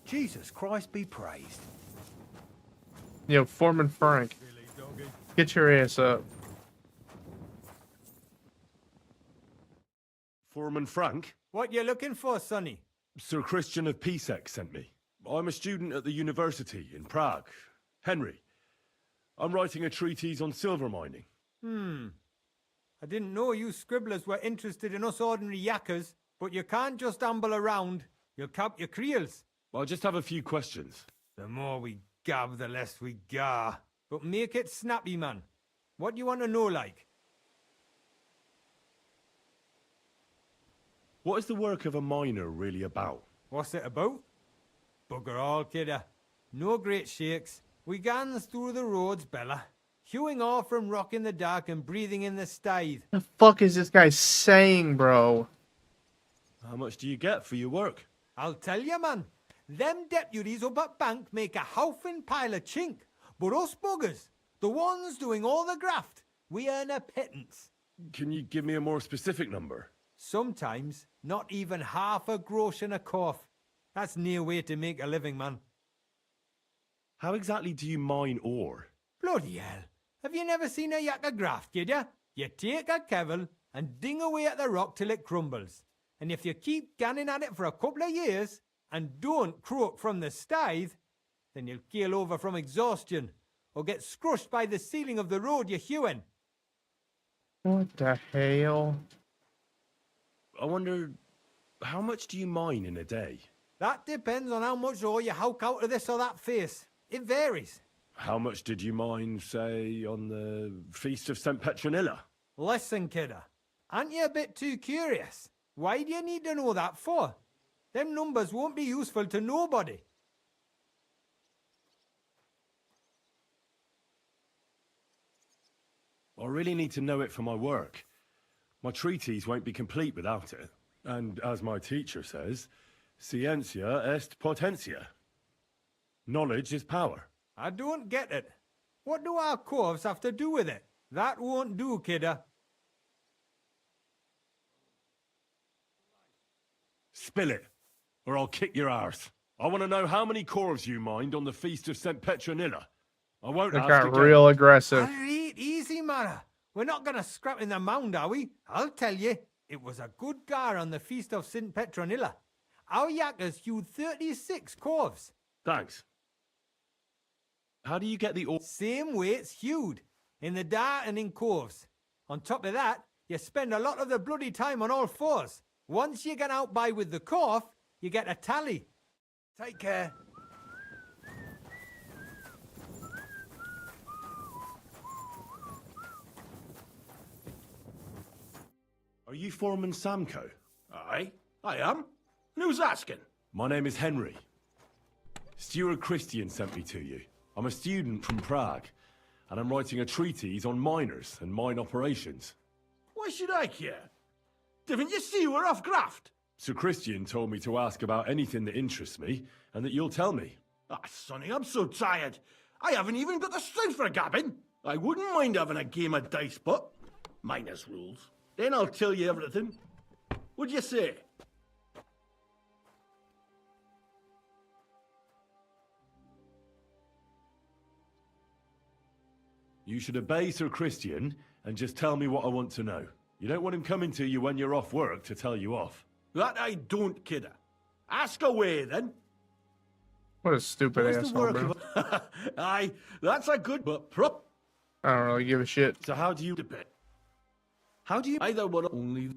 Jesus Christ be praised. Yo, Foreman Frank, get your ass up. Foreman Frank? What you looking for, Sonny? Sir Christian of Pisek sent me. I'm a student at the university in Prague. Henry. I'm writing a treatise on silver mining. I didn't know you scribblers were interested in us ordinary yakkers, but you can't just amble around. You'll cap your creels. I just have a few questions. The more we gab, the less we gar. But make it snappy, man. What do you want to know, like? What is the work of a miner really about? What's it about? Bugger all, kidder. No great shakes. We gans through the roads, Bella. Hewing off from rock in the dark and breathing in the stithe. The fuck is this guy saying, bro? How much do you get for your work? I'll tell you, man. Them deputies up at bank make a howfing pile of chink. But us buggers, the ones doing all the graft, we earn a pittance. Can you give me a more specific number? Sometimes, not even half a grosh in a cough. That's near way to make a living, man. How exactly do you mine ore? Bloody hell. Have you never seen a yakka graft, kid ya? You take a kevel and ding away at the rock till it crumbles. And if you keep ganning at it for a couple of years and don't croak from the stithe, then you'll keel over from exhaustion or get scrushed by the ceiling of the road you're hewing. What the hell? I wonder, how much do you mine in a day? That depends on how much ore you howk out of this or that face. It varies. How much did you mine, say, on the Feast of St. Petronilla? Listen, kidder. Aren't you a bit too curious? Why do you need to know that for? Them numbers won't be useful to nobody. I really need to know it for my work. My treatise won't be complete without it. And as my teacher says, scientia est potentia. Knowledge is power. I don't get it. What do our corves have to do with it? That won't do, kidder. Spill it, or I'll kick your arse. I want to know how many corves you mined on the Feast of St. Petronilla. I won't It ask got again. real aggressive. Alright, easy, Mara. We're not gonna scrap in the mound, are we? I'll tell you, it was a good gar on the Feast of St. Petronilla. Our yakkers hewed 36 corves. Thanks. How do you get the ore? Same way it's hewed, in the dart and in corves. On top of that, you spend a lot of the bloody time on all fours. Once you get out by with the corf, you get a tally. Take care. Are you Foreman Samco? Aye, I am. And who's asking? My name is Henry. Stuart Christian sent me to you. I'm a student from Prague, and I'm writing a treatise on miners and mine operations. Why should I care? Didn't you see we're off graft? Sir Christian told me to ask about anything that interests me, and that you'll tell me. Ah, Sonny, I'm so tired. I haven't even got the strength for gabbing. I wouldn't mind having a game of dice, but minus rules. Then I'll tell you everything. What'd you say? You should obey Sir Christian and just tell me what I want to know. You don't want him coming to you when you're off work to tell you off. That I don't, kidder. Ask away, then. What a stupid What's the asshole, work bro. of... Aye, that's a good but prop. I don't really give a shit. So how do you... Debate. How do you... Either one only...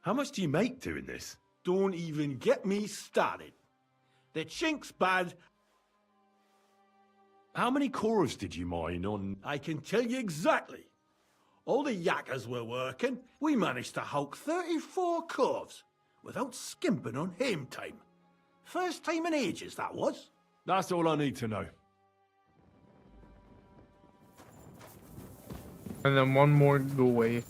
How much do you make doing this? Don't even get me started. The chink's bad. How many corves did you mine on... I can tell you exactly. All the yakkers were working. We managed to hulk 34 corves without skimping on hame time. First time in ages, that was. That's all I need to know. And then one more go away.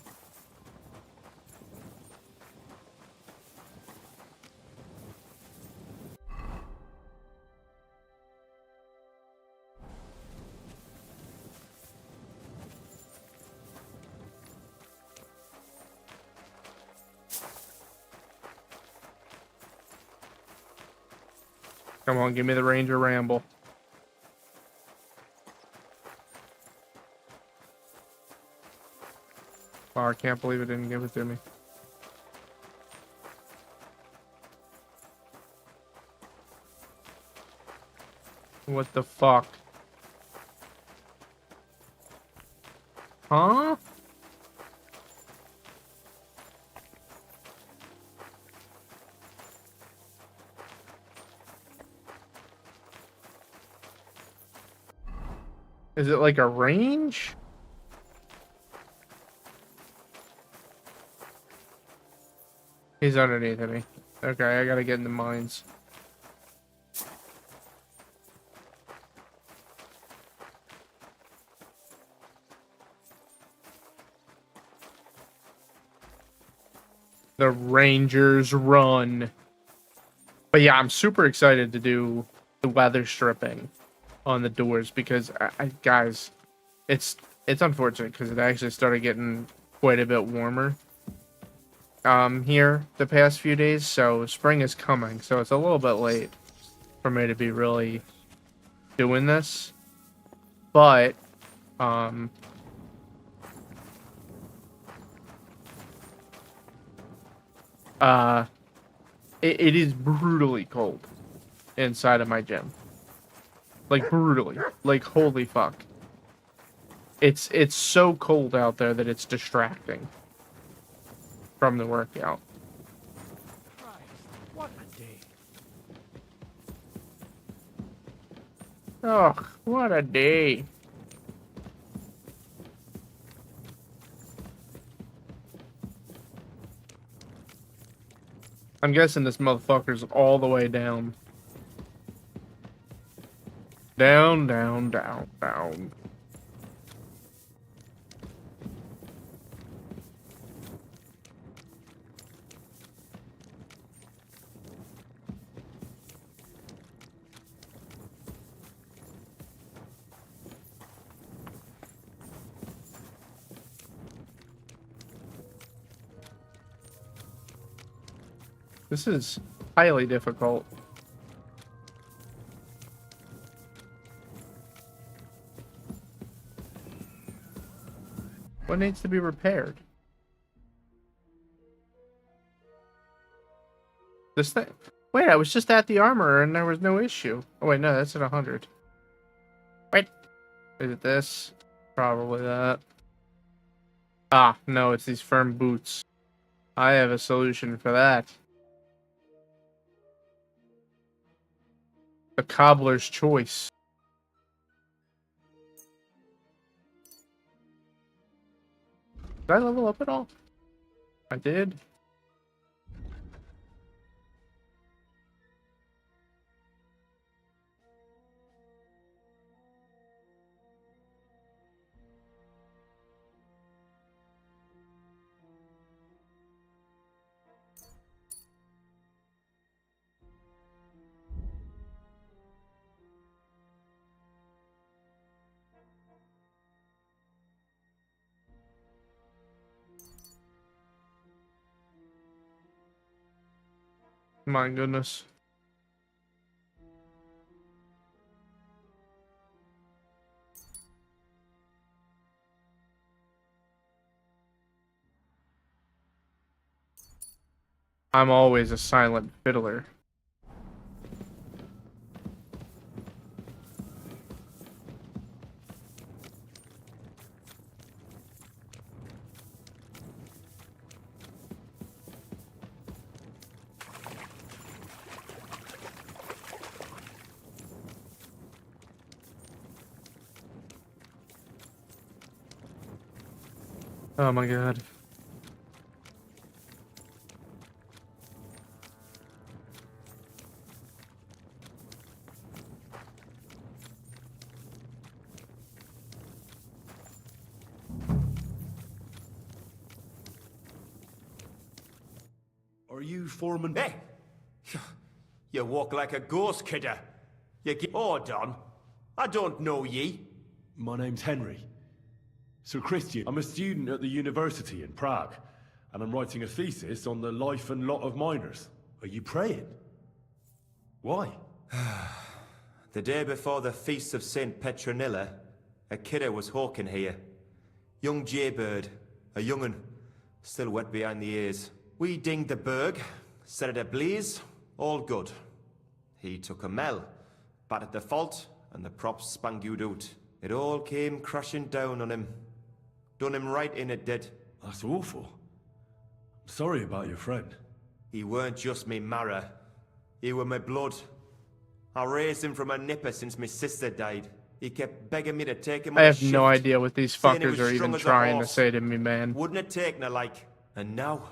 Come on, give me the Ranger Ramble. Wow, I can't believe it didn't give it to me. What the fuck? Huh? Is it like a range? He's underneath of me. Okay, I gotta get in the mines. The Rangers run. But yeah, I'm super excited to do the weather stripping on the doors because, guys, it's unfortunate because it actually started getting quite a bit warmer here the past few days, so spring is coming, so it's a little bit late for me to be really doing this, but it is brutally cold inside of my gym. Like, brutally. Like, holy fuck. It's so cold out there that it's distracting from the workout. Christ, what a day. Oh, what a day. I'm guessing this motherfucker's all the way down. Down, down, down, down. This is highly difficult. What needs to be repaired? This thing? Wait, I was just at the armor and there was no issue. Oh wait, no, that's at 100. Wait. Is it this? Probably that. Ah, no, it's these firm boots. I have a solution for that. The cobbler's choice. Did I level up at all? I did. My goodness. I'm always a silent fiddler. Oh my god. Are you Foreman? Hey! You walk like a ghost, kidder. You get hold on. I don't know ye. My name's Henry. Sir Christian. I'm a student at the university in Prague, and I'm writing a thesis on the life and lot of miners. Are you praying? Why? The day before the feast of St. Petronilla, a kidder was hawking here. Young Jaybird, a young'un, still wet behind the ears. We dinged the berg, set it ablaze, all good. He took a mell, battered the fault, and the props spangued out. It all came crashing down on him. Done him right in it did. That's awful. I'm sorry about your friend. He weren't just me marrow. He were my blood. I raised him from a nipper since my sister died. He kept begging me to take him on I a have no shift, idea what these saying he fuckers was are strong even as a trying to horse. say to me, man. Wouldn't it take no like? And now,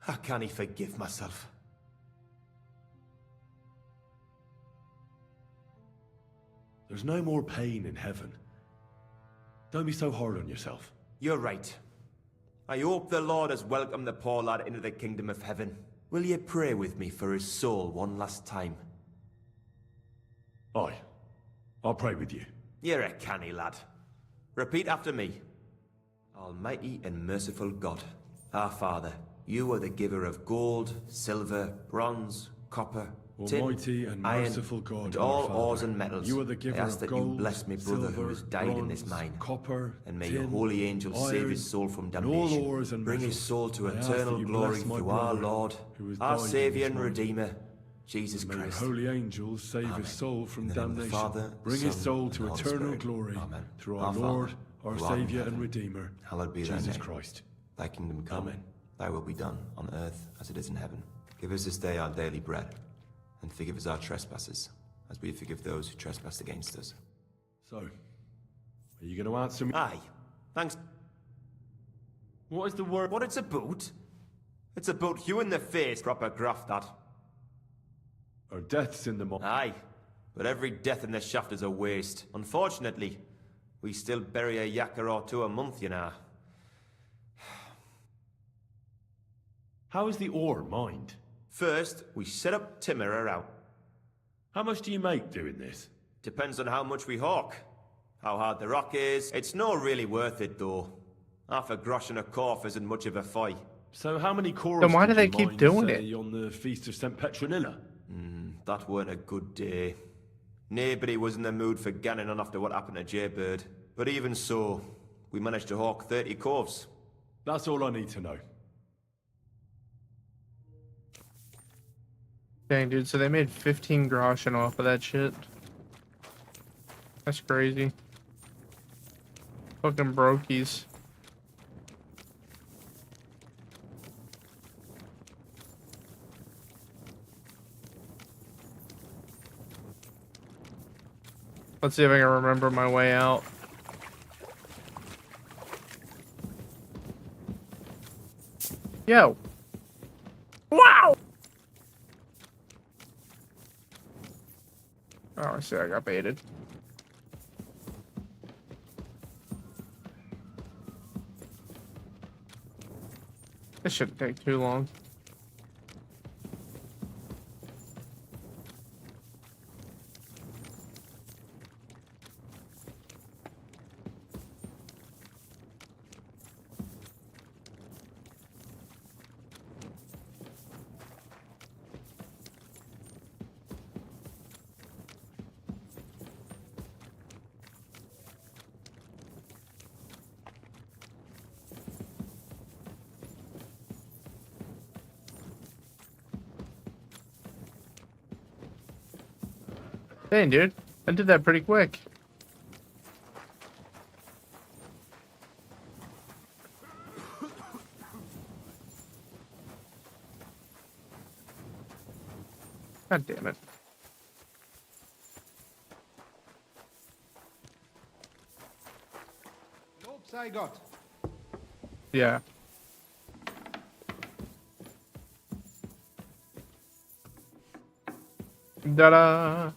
I can't even forgive myself. There's no more pain in heaven. Don't be so hard on yourself. You're right. I hope the Lord has welcomed the poor lad into the kingdom of heaven. Will you pray with me for his soul one last time? Aye. I'll pray with you. You're a canny lad. Repeat after me. Almighty and merciful God, our Father, you are the giver of gold, silver, bronze, copper, Almighty tin, and iron, merciful God, and our all Father, ores and metals. you are the giver I ask of that gold, you bless me brother who has silver, died in this bronze, mine. copper, And may tin, your holy angels save iron, his soul from and all damnation. ores and Bring his metals. soul to I ask eternal that you glory bless my through our brother Lord, who has our died in Saviour this and mine. Redeemer, Jesus May your Christ. holy angels save Amen. his soul from In the name of the damnation. Father, Bring his Son, soul to and Holy eternal Spirit. glory Amen. through Our our Lord, Father, our who art in Saviour and heaven, Redeemer, hallowed be thy Jesus name. Christ. Thy kingdom come, Amen. thy will be done, on earth as it is in heaven. Give us this day our daily bread, and forgive us our trespasses, as we forgive those who trespass against us. So, are you going to answer me? Aye. Thanks. What is the word? What it's about? It's about you in the face, proper graft that. Our deaths in the mine. Aye. But every death in the shaft is a waste. Unfortunately, we still bury a yakka or two a month, you know. How is the ore mined? First, we set up timber out. How much do you make doing this? Depends on how much we hawk. How hard the rock is. It's not really worth it, though. Half a grosh and a corf isn't much of a fight. So how many corvs Then why did do they you keep mine, doing say, it? on the Feast of St. Petronilla? That weren't a good day. Nobody was in the mood for ganning on after what happened to Jaybird. But even so, we managed to hawk 30 corvs. That's all I need to know. Dang, dude, so they made 15 groschen off of that shit. That's crazy. Fucking brokies. Let's see if I can remember my way out. Yo. Wow! Oh, I see, I got baited. This shouldn't take too long. Dang, dude. I did that pretty quick. God damn it. Hopes I got. Yeah. Ta-da!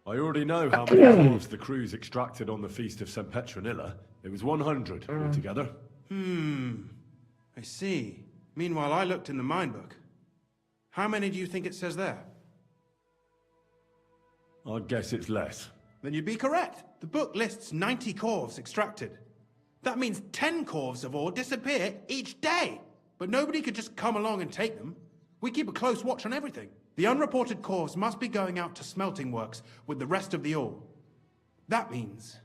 I already know how many corvs the crews extracted on the Feast of St. Petronilla. It was 100 altogether. I see. Meanwhile, I looked in the mine book. How many do you think it says there? I'd guess it's less. Then you'd be correct. The book lists 90 corvs extracted. That means 10 corvs of ore disappear each day. But nobody could just come along and take them. We keep a close watch on everything. The unreported corvs must be going out to smelting works with the rest of the ore. That means...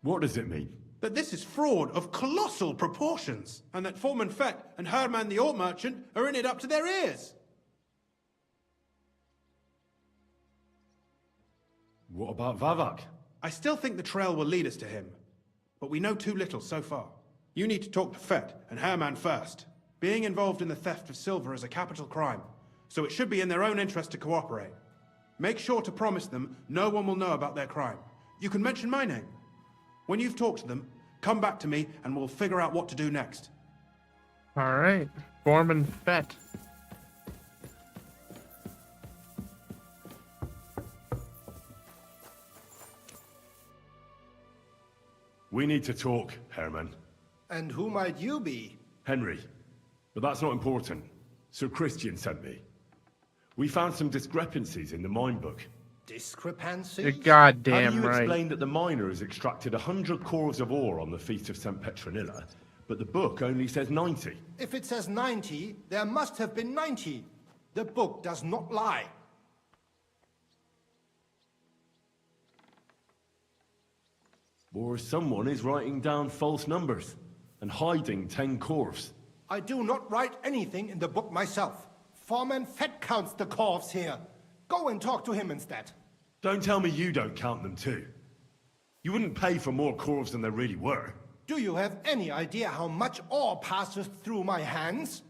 What does it mean? that this is fraud of colossal proportions, and that Foreman Fett and Herman the ore merchant are in it up to their ears. What about Vavak? I still think the trail will lead us to him, but we know too little so far. You need to talk to Fett and Herman first. Being involved in the theft of silver is a capital crime, so it should be in their own interest to cooperate. Make sure to promise them no one will know about their crime. You can mention my name. When you've talked to them, come back to me and we'll figure out what to do next. All right, Foreman Fett. We need to talk, Herman. And who might you be? Henry. But that's not important. Sir Christian sent me. We found some discrepancies in the mine book. Discrepancies? You're goddamn How do you right. explain that the miners extracted 100 corves of ore on the Feast of St. Petronilla, but the book only says 90? If it says 90, there must have been 90. The book does not lie. Or someone is writing down false numbers and hiding 10 corves. I do not write anything in the book myself. Foreman Fett counts the corves here. Go and talk to him instead. Don't tell me you don't count them too. You wouldn't pay for more corves than there really were. Do you have any idea how much ore passes through my hands?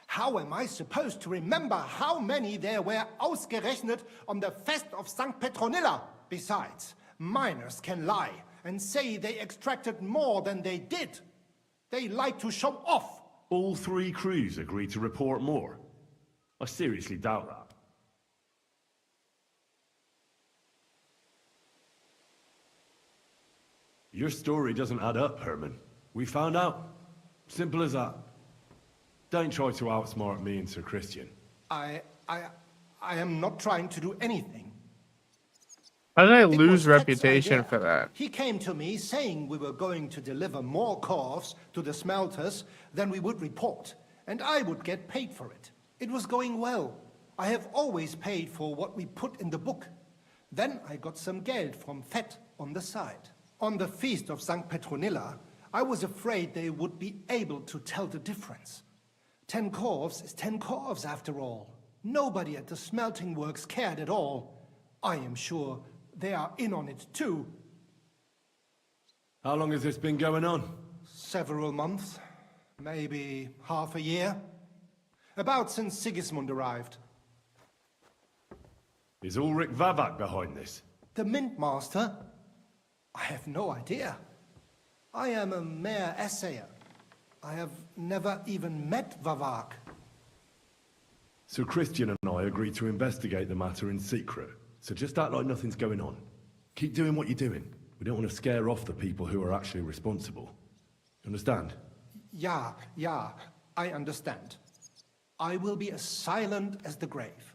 How am I supposed to remember how many there were ausgerechnet on the Fest of St. Petronilla? Besides, miners can lie and say they extracted more than they did. They like to show off. All 3 crews agreed to report more. I seriously doubt that. Your story doesn't add up, Herman. We found out. Simple as that. Don't try to outsmart me and Sir Christian. I am not trying to do anything. How did I It lose was Fett's reputation idea. for that? He came to me saying we were going to deliver more corves to the smelters than we would report, and I would get paid for it. It was going well. I have always paid for what we put in the book. Then I got some geld from Fett on the side. On the feast of St. Petronilla, I was afraid they would be able to tell the difference. 10 corves is 10 corves after all. Nobody at the smelting works cared at all. I am sure they are in on it too. How long has this been going on? Several months, maybe half a year. About since Sigismund arrived. Is Ulrich Vavak behind this? The Mint Master? I have no idea. I am a mere assayer. I have never even met Vavak. So Christian and I agreed to investigate the matter in secret. So just act like nothing's going on. Keep doing what you're doing. We don't want to scare off the people who are actually responsible. Understand? Yeah, I understand. I will be as silent as the grave.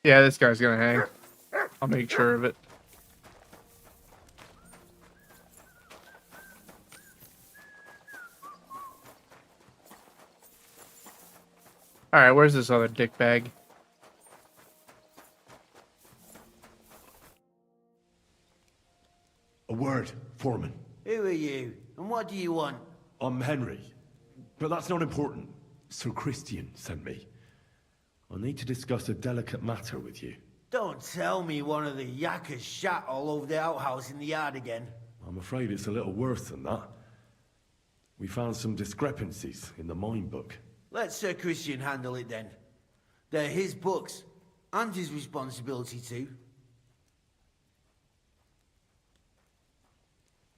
Yeah, this guy's gonna hang. I'll make sure of it. Alright, where's this other dick bag? A word, Foreman. Who are you? And what do you want? I'm Henry. But that's not important. Sir Christian sent me. I need to discuss a delicate matter with you. Don't tell me one of the yakkers shot all over the outhouse in the yard again. I'm afraid it's a little worse than that. We found some discrepancies in the mine book. Let Sir Christian handle it then. They're his books, and his responsibility too.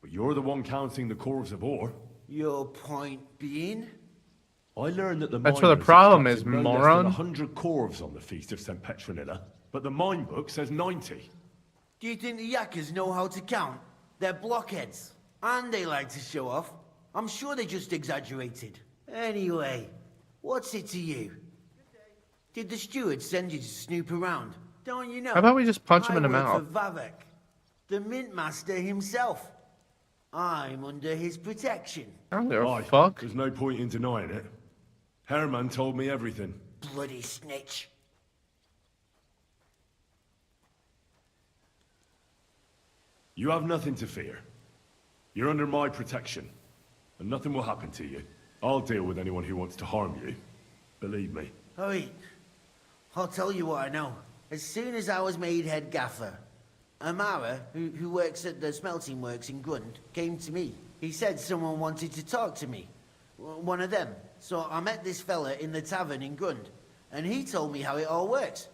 But you're the one counting the corves of ore. Your point being? I learned that the That's where the miners problem extracted is, no less moron. than 100 corves on the Feast of St. Petronilla, but the mine book says 90. Do you think the yakkers know how to count? They're blockheads, and they like to show off. I'm sure they just exaggerated. Anyway, what's it to you? Did the steward send you to snoop around? Don't you know? How about we just punch him in the I work mouth? for Vavek, the mint master himself. I'm under his protection. I don't give a Aye, fuck. There's no point in denying it. Herman told me everything. Bloody snitch. You have nothing to fear. You're under my protection, and nothing will happen to you. I'll deal with anyone who wants to harm you. Believe me. Oi, I'll tell you what I know. As soon as I was made head gaffer, Amara, who works at the smelting works in Grund, came to me. He said someone wanted to talk to me. One of them. So I met this fella in the tavern in Grund, and he told me how it all works.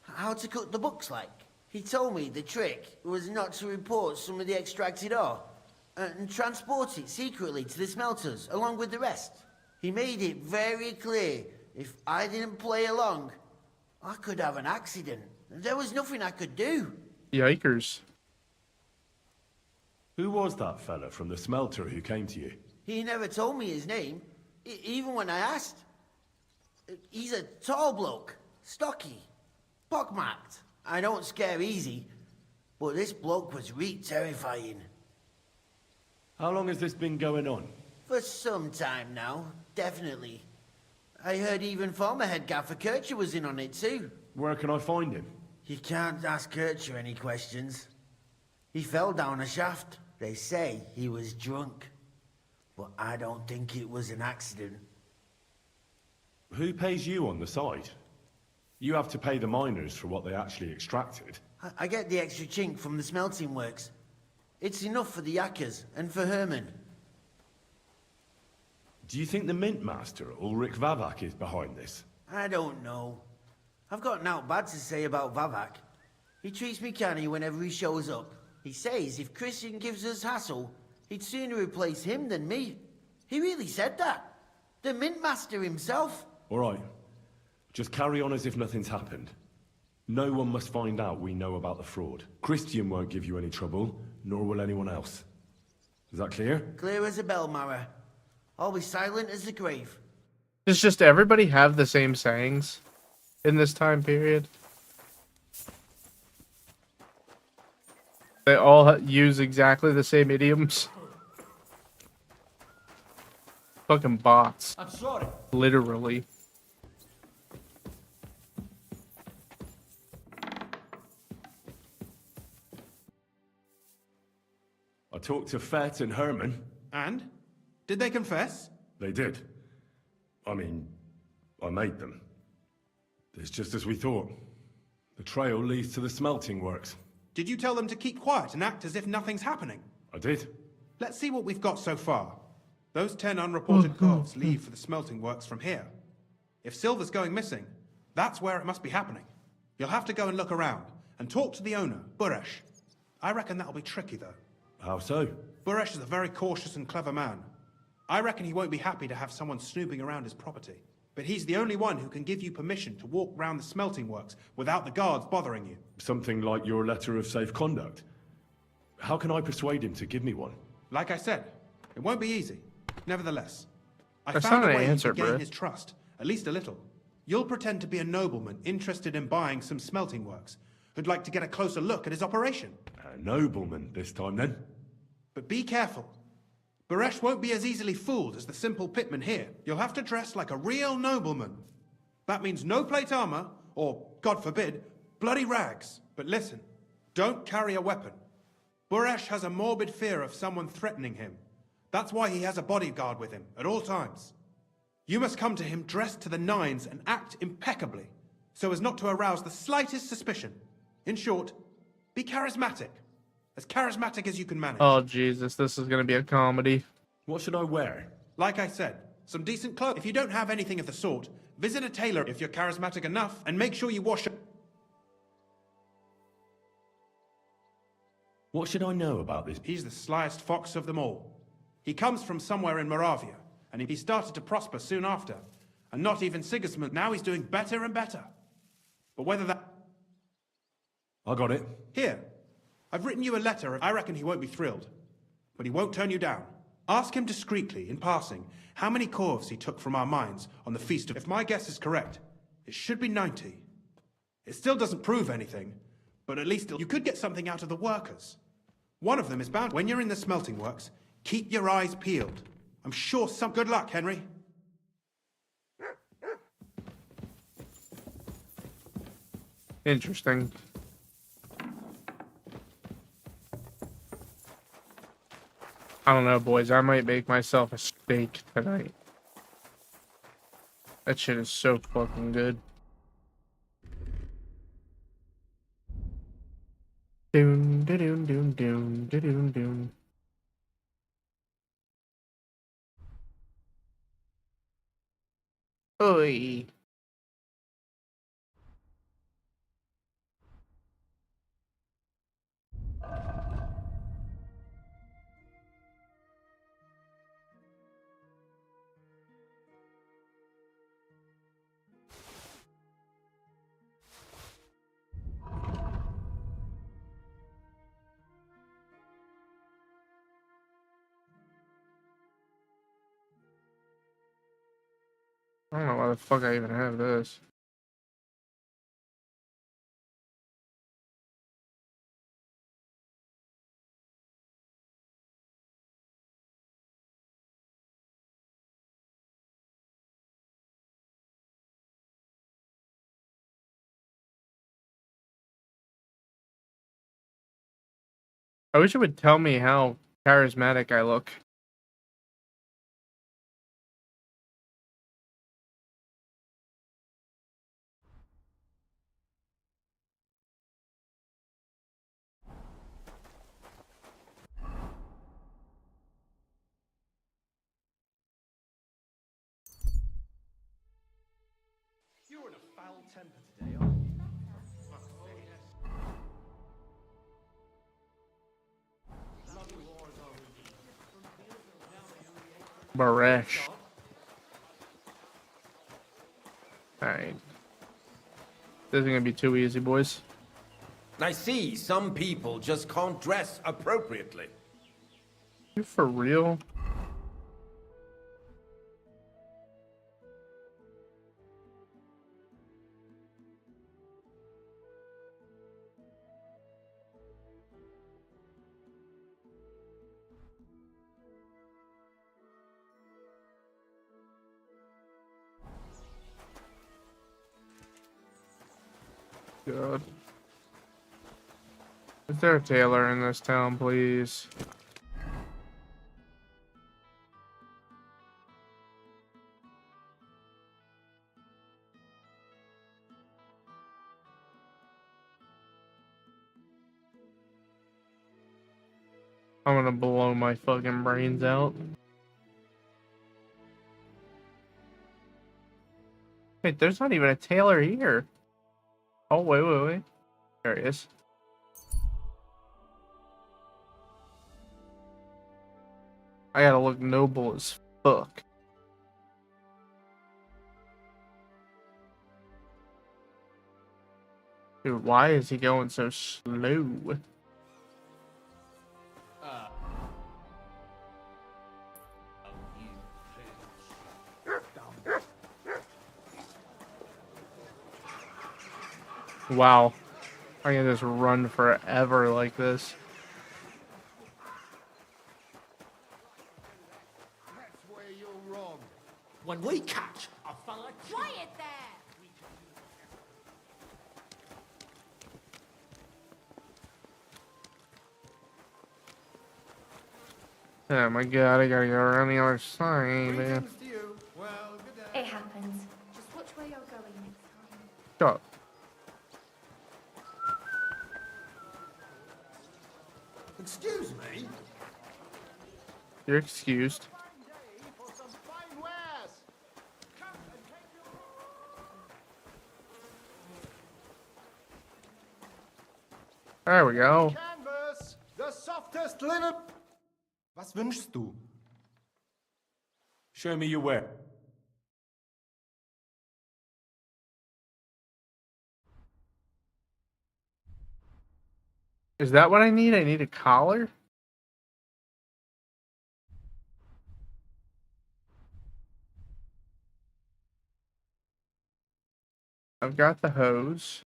How to cut the books like. He told me the trick was not to report some of the extracted ore, and transport it secretly to the smelters, along with the rest. He made it very clear, if I didn't play along, I could have an accident. There was nothing I could do. Yikers. Who was that fella from the smelter who came to you? He never told me his name, even when I asked. He's a tall bloke, stocky, pockmarked. I don't scare easy, but this bloke was terrifying. How long has this been going on? For some time now, definitely. I heard even former head gaffer Kircher was in on it too. Where can I find him? You can't ask Kircher any questions. He fell down a shaft. They say he was drunk. But I don't think it was an accident. Who pays you on the side? You have to pay the miners for what they actually extracted. I get the extra chink from the smelting works. It's enough for the yakkers and for Herman. Do you think the Mint Master, Ulrich Vavak, is behind this? I don't know. I've got naught bad to say about Vavak. He treats me canny whenever he shows up. He says if Christian gives us hassle, he'd sooner replace him than me. He really said that. The Mint Master himself. All right. Just carry on as if nothing's happened. No one must find out we know about the fraud. Christian won't give you any trouble, nor will anyone else. Is that clear? Clear as a bell, Mara. I'll be silent as the grave. Does just everybody have the same sayings in this time period? They all use exactly the same idioms. Fucking bots. I'm sorry. Literally. I talked to Fett and Herman. And? Did they confess? They did. I mean, I made them. It's just as we thought. The trail leads to the smelting works. Did you tell them to keep quiet and act as if nothing's happening? I did. Let's see what we've got so far. Those 10 unreported coves leave for the smelting works from here. If silver's going missing, that's where it must be happening. You'll have to go and look around, and talk to the owner, Buresh. I reckon that'll be tricky, though. How so? Buresh is a very cautious and clever man. I reckon he won't be happy to have someone snooping around his property. But he's the only one who can give you permission to walk round the smelting works without the guards bothering you. Something like your letter of safe conduct. How can I persuade him to give me one? Like I said, it won't be easy. Nevertheless, I That's found not a an way answer, to gain bro. his trust, at least a little. You'll pretend to be a nobleman interested in buying some smelting works, who'd like to get a closer look at his operation. A nobleman this time, then? But be careful. Buresh won't be as easily fooled as the simple pitman here. You'll have to dress like a real nobleman. That means no plate armor, or, God forbid, bloody rags. But listen, don't carry a weapon. Buresh has a morbid fear of someone threatening him. That's why he has a bodyguard with him at all times. You must come to him dressed to the nines and act impeccably, so as not to arouse the slightest suspicion. In short, be charismatic. As charismatic as you can manage. Oh, Jesus, this is gonna be a comedy. What should I wear? Like I said, some decent clothes. If you don't have anything of the sort, visit a tailor if you're charismatic enough, and make sure you wash it. What should I know about this? He's the slyest fox of them all. He comes from somewhere in Moravia, and he started to prosper soon after. And not even Sigismund. Now he's doing better and better. But whether that... I got it. Here. I've written you a letter. I reckon he won't be thrilled. But he won't turn you down. Ask him discreetly, in passing, how many corves he took from our mines on the feast of... If my guess is correct, it should be 90. It still doesn't prove anything, but at least you could get something out of the workers. One of them is bound... When you're in the smelting works, keep your eyes peeled. I'm sure some... Good luck, Henry. Interesting. I don't know, boys. I might make myself a steak tonight. That shit is so fucking good. Doon, doon, doon, doon, doon, doon. Oi. I don't know why the fuck I even have this. I wish it would tell me how charismatic I look. You're in a foul temper today, aren't you? Baresh. Alright. This isn't gonna be too easy, boys. I see some people just can't dress appropriately. You for real? God. Is there a tailor in this town, please? I'm gonna blow my fucking brains out. Wait, there's not even a tailor here. Oh, wait. There he is. I gotta look noble as fuck. Dude, why is he going so slow? Wow. I can just run forever like this. That's where you're wrong. When we catch a fella... Quiet there! Oh my god, I gotta go around the other side, man. Greetings to you. Well, good day. It happens. Just watch where you're going next time. Shut up. Excuse me? You're excused. For some fine wares. There we go. Canvas, the softest linen. Was wünschst du? Show me your wear. Is that what I need? I need a collar? I've got the hose.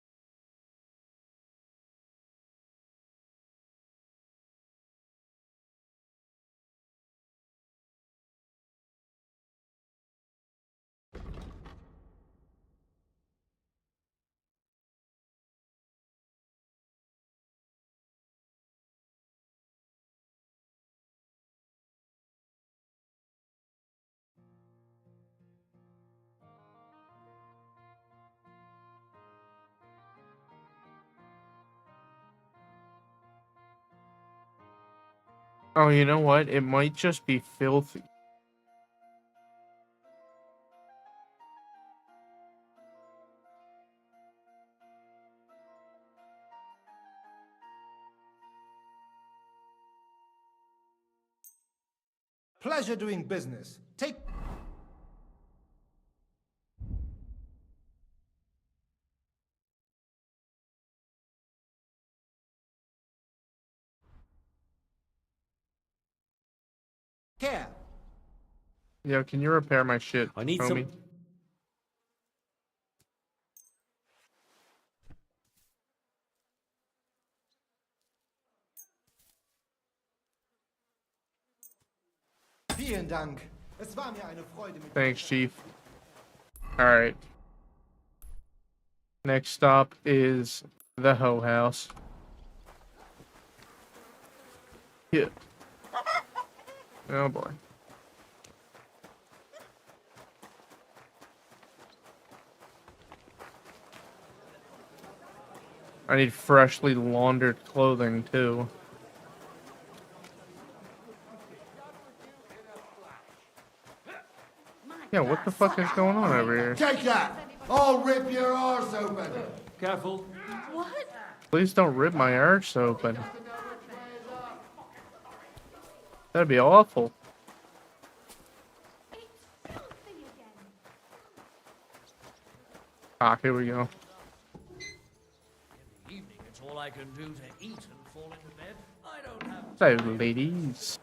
Oh, you know what? It might just be filthy. Pleasure doing business. Take... care. Yo, can you repair my shit, I need homie? some... Vielen Dank. Es war mir eine Freude mit Thanks, Chief. Alright. Next stop is the hoe house. Yeah. Oh boy. I need freshly laundered clothing too. Yeah, what the fuck is going on over here? Take that! I'll rip your arse open! Careful. What? Please don't rip my arse open. That'd be awful. Ah, here we go. Evening, it's all I can do to eat and fall into bed. I don't have... So, ladies.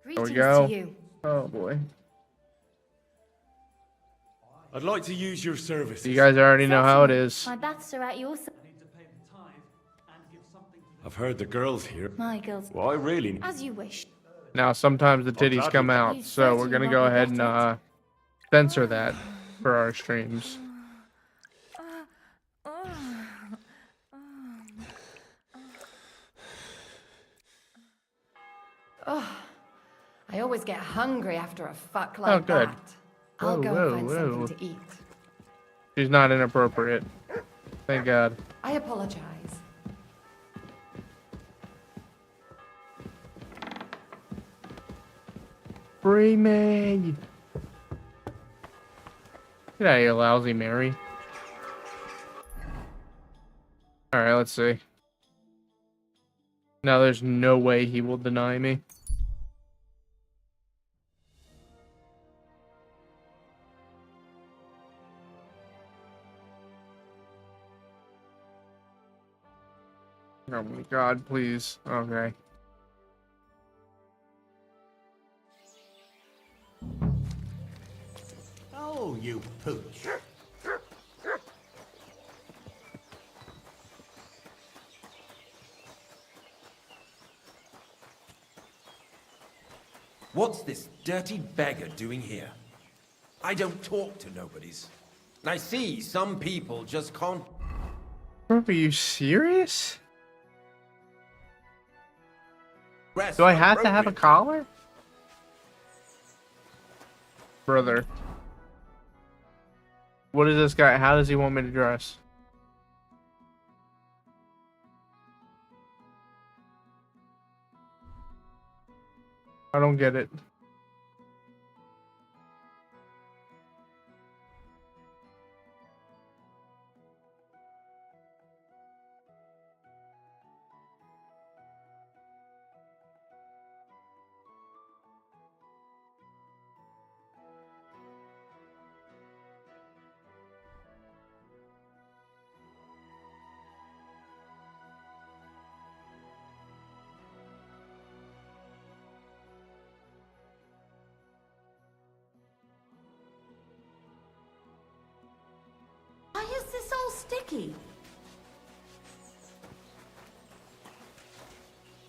There we Greetings go. to you. Oh boy. I'd like to use your services. You guys already know how it is. My baths are at your side. I've heard the girls here. My girls. Well, I really... As you wish. Now, sometimes the titties come out, so we're gonna go ahead and censor that. for our streams. Oh, I always get hungry after a fuck Oh, like good. that. I'll Whoa, go whoa, find whoa. something to eat. She's not inappropriate. Thank God. I apologize. Free me! Get out of here, lousy Mary. Alright, let's see. Now there's no way he will deny me. Oh my God, please. Okay. Oh, you pooch. What's this dirty beggar doing here? I don't talk to nobodies. I see some people just can't... Bro, are you serious? dress Do I have to have a appropriately. collar? Brother. What is this guy? How does he want me to dress? I don't get it. Why is this all sticky?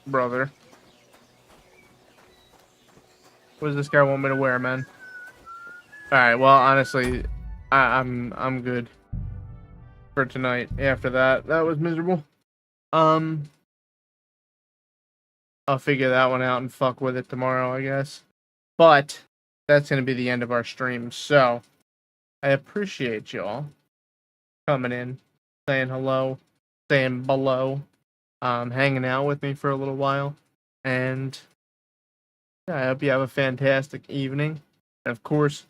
Brother. What does this guy want me to wear, man? Alright, well, honestly, I'm good for tonight. After that was miserable. I'll figure that one out and fuck with it tomorrow, I guess. But that's gonna be the end of our stream. So I appreciate y'all coming in, saying hello, saying below, hanging out with me for a little while, and yeah, I hope you have a fantastic evening. And of course,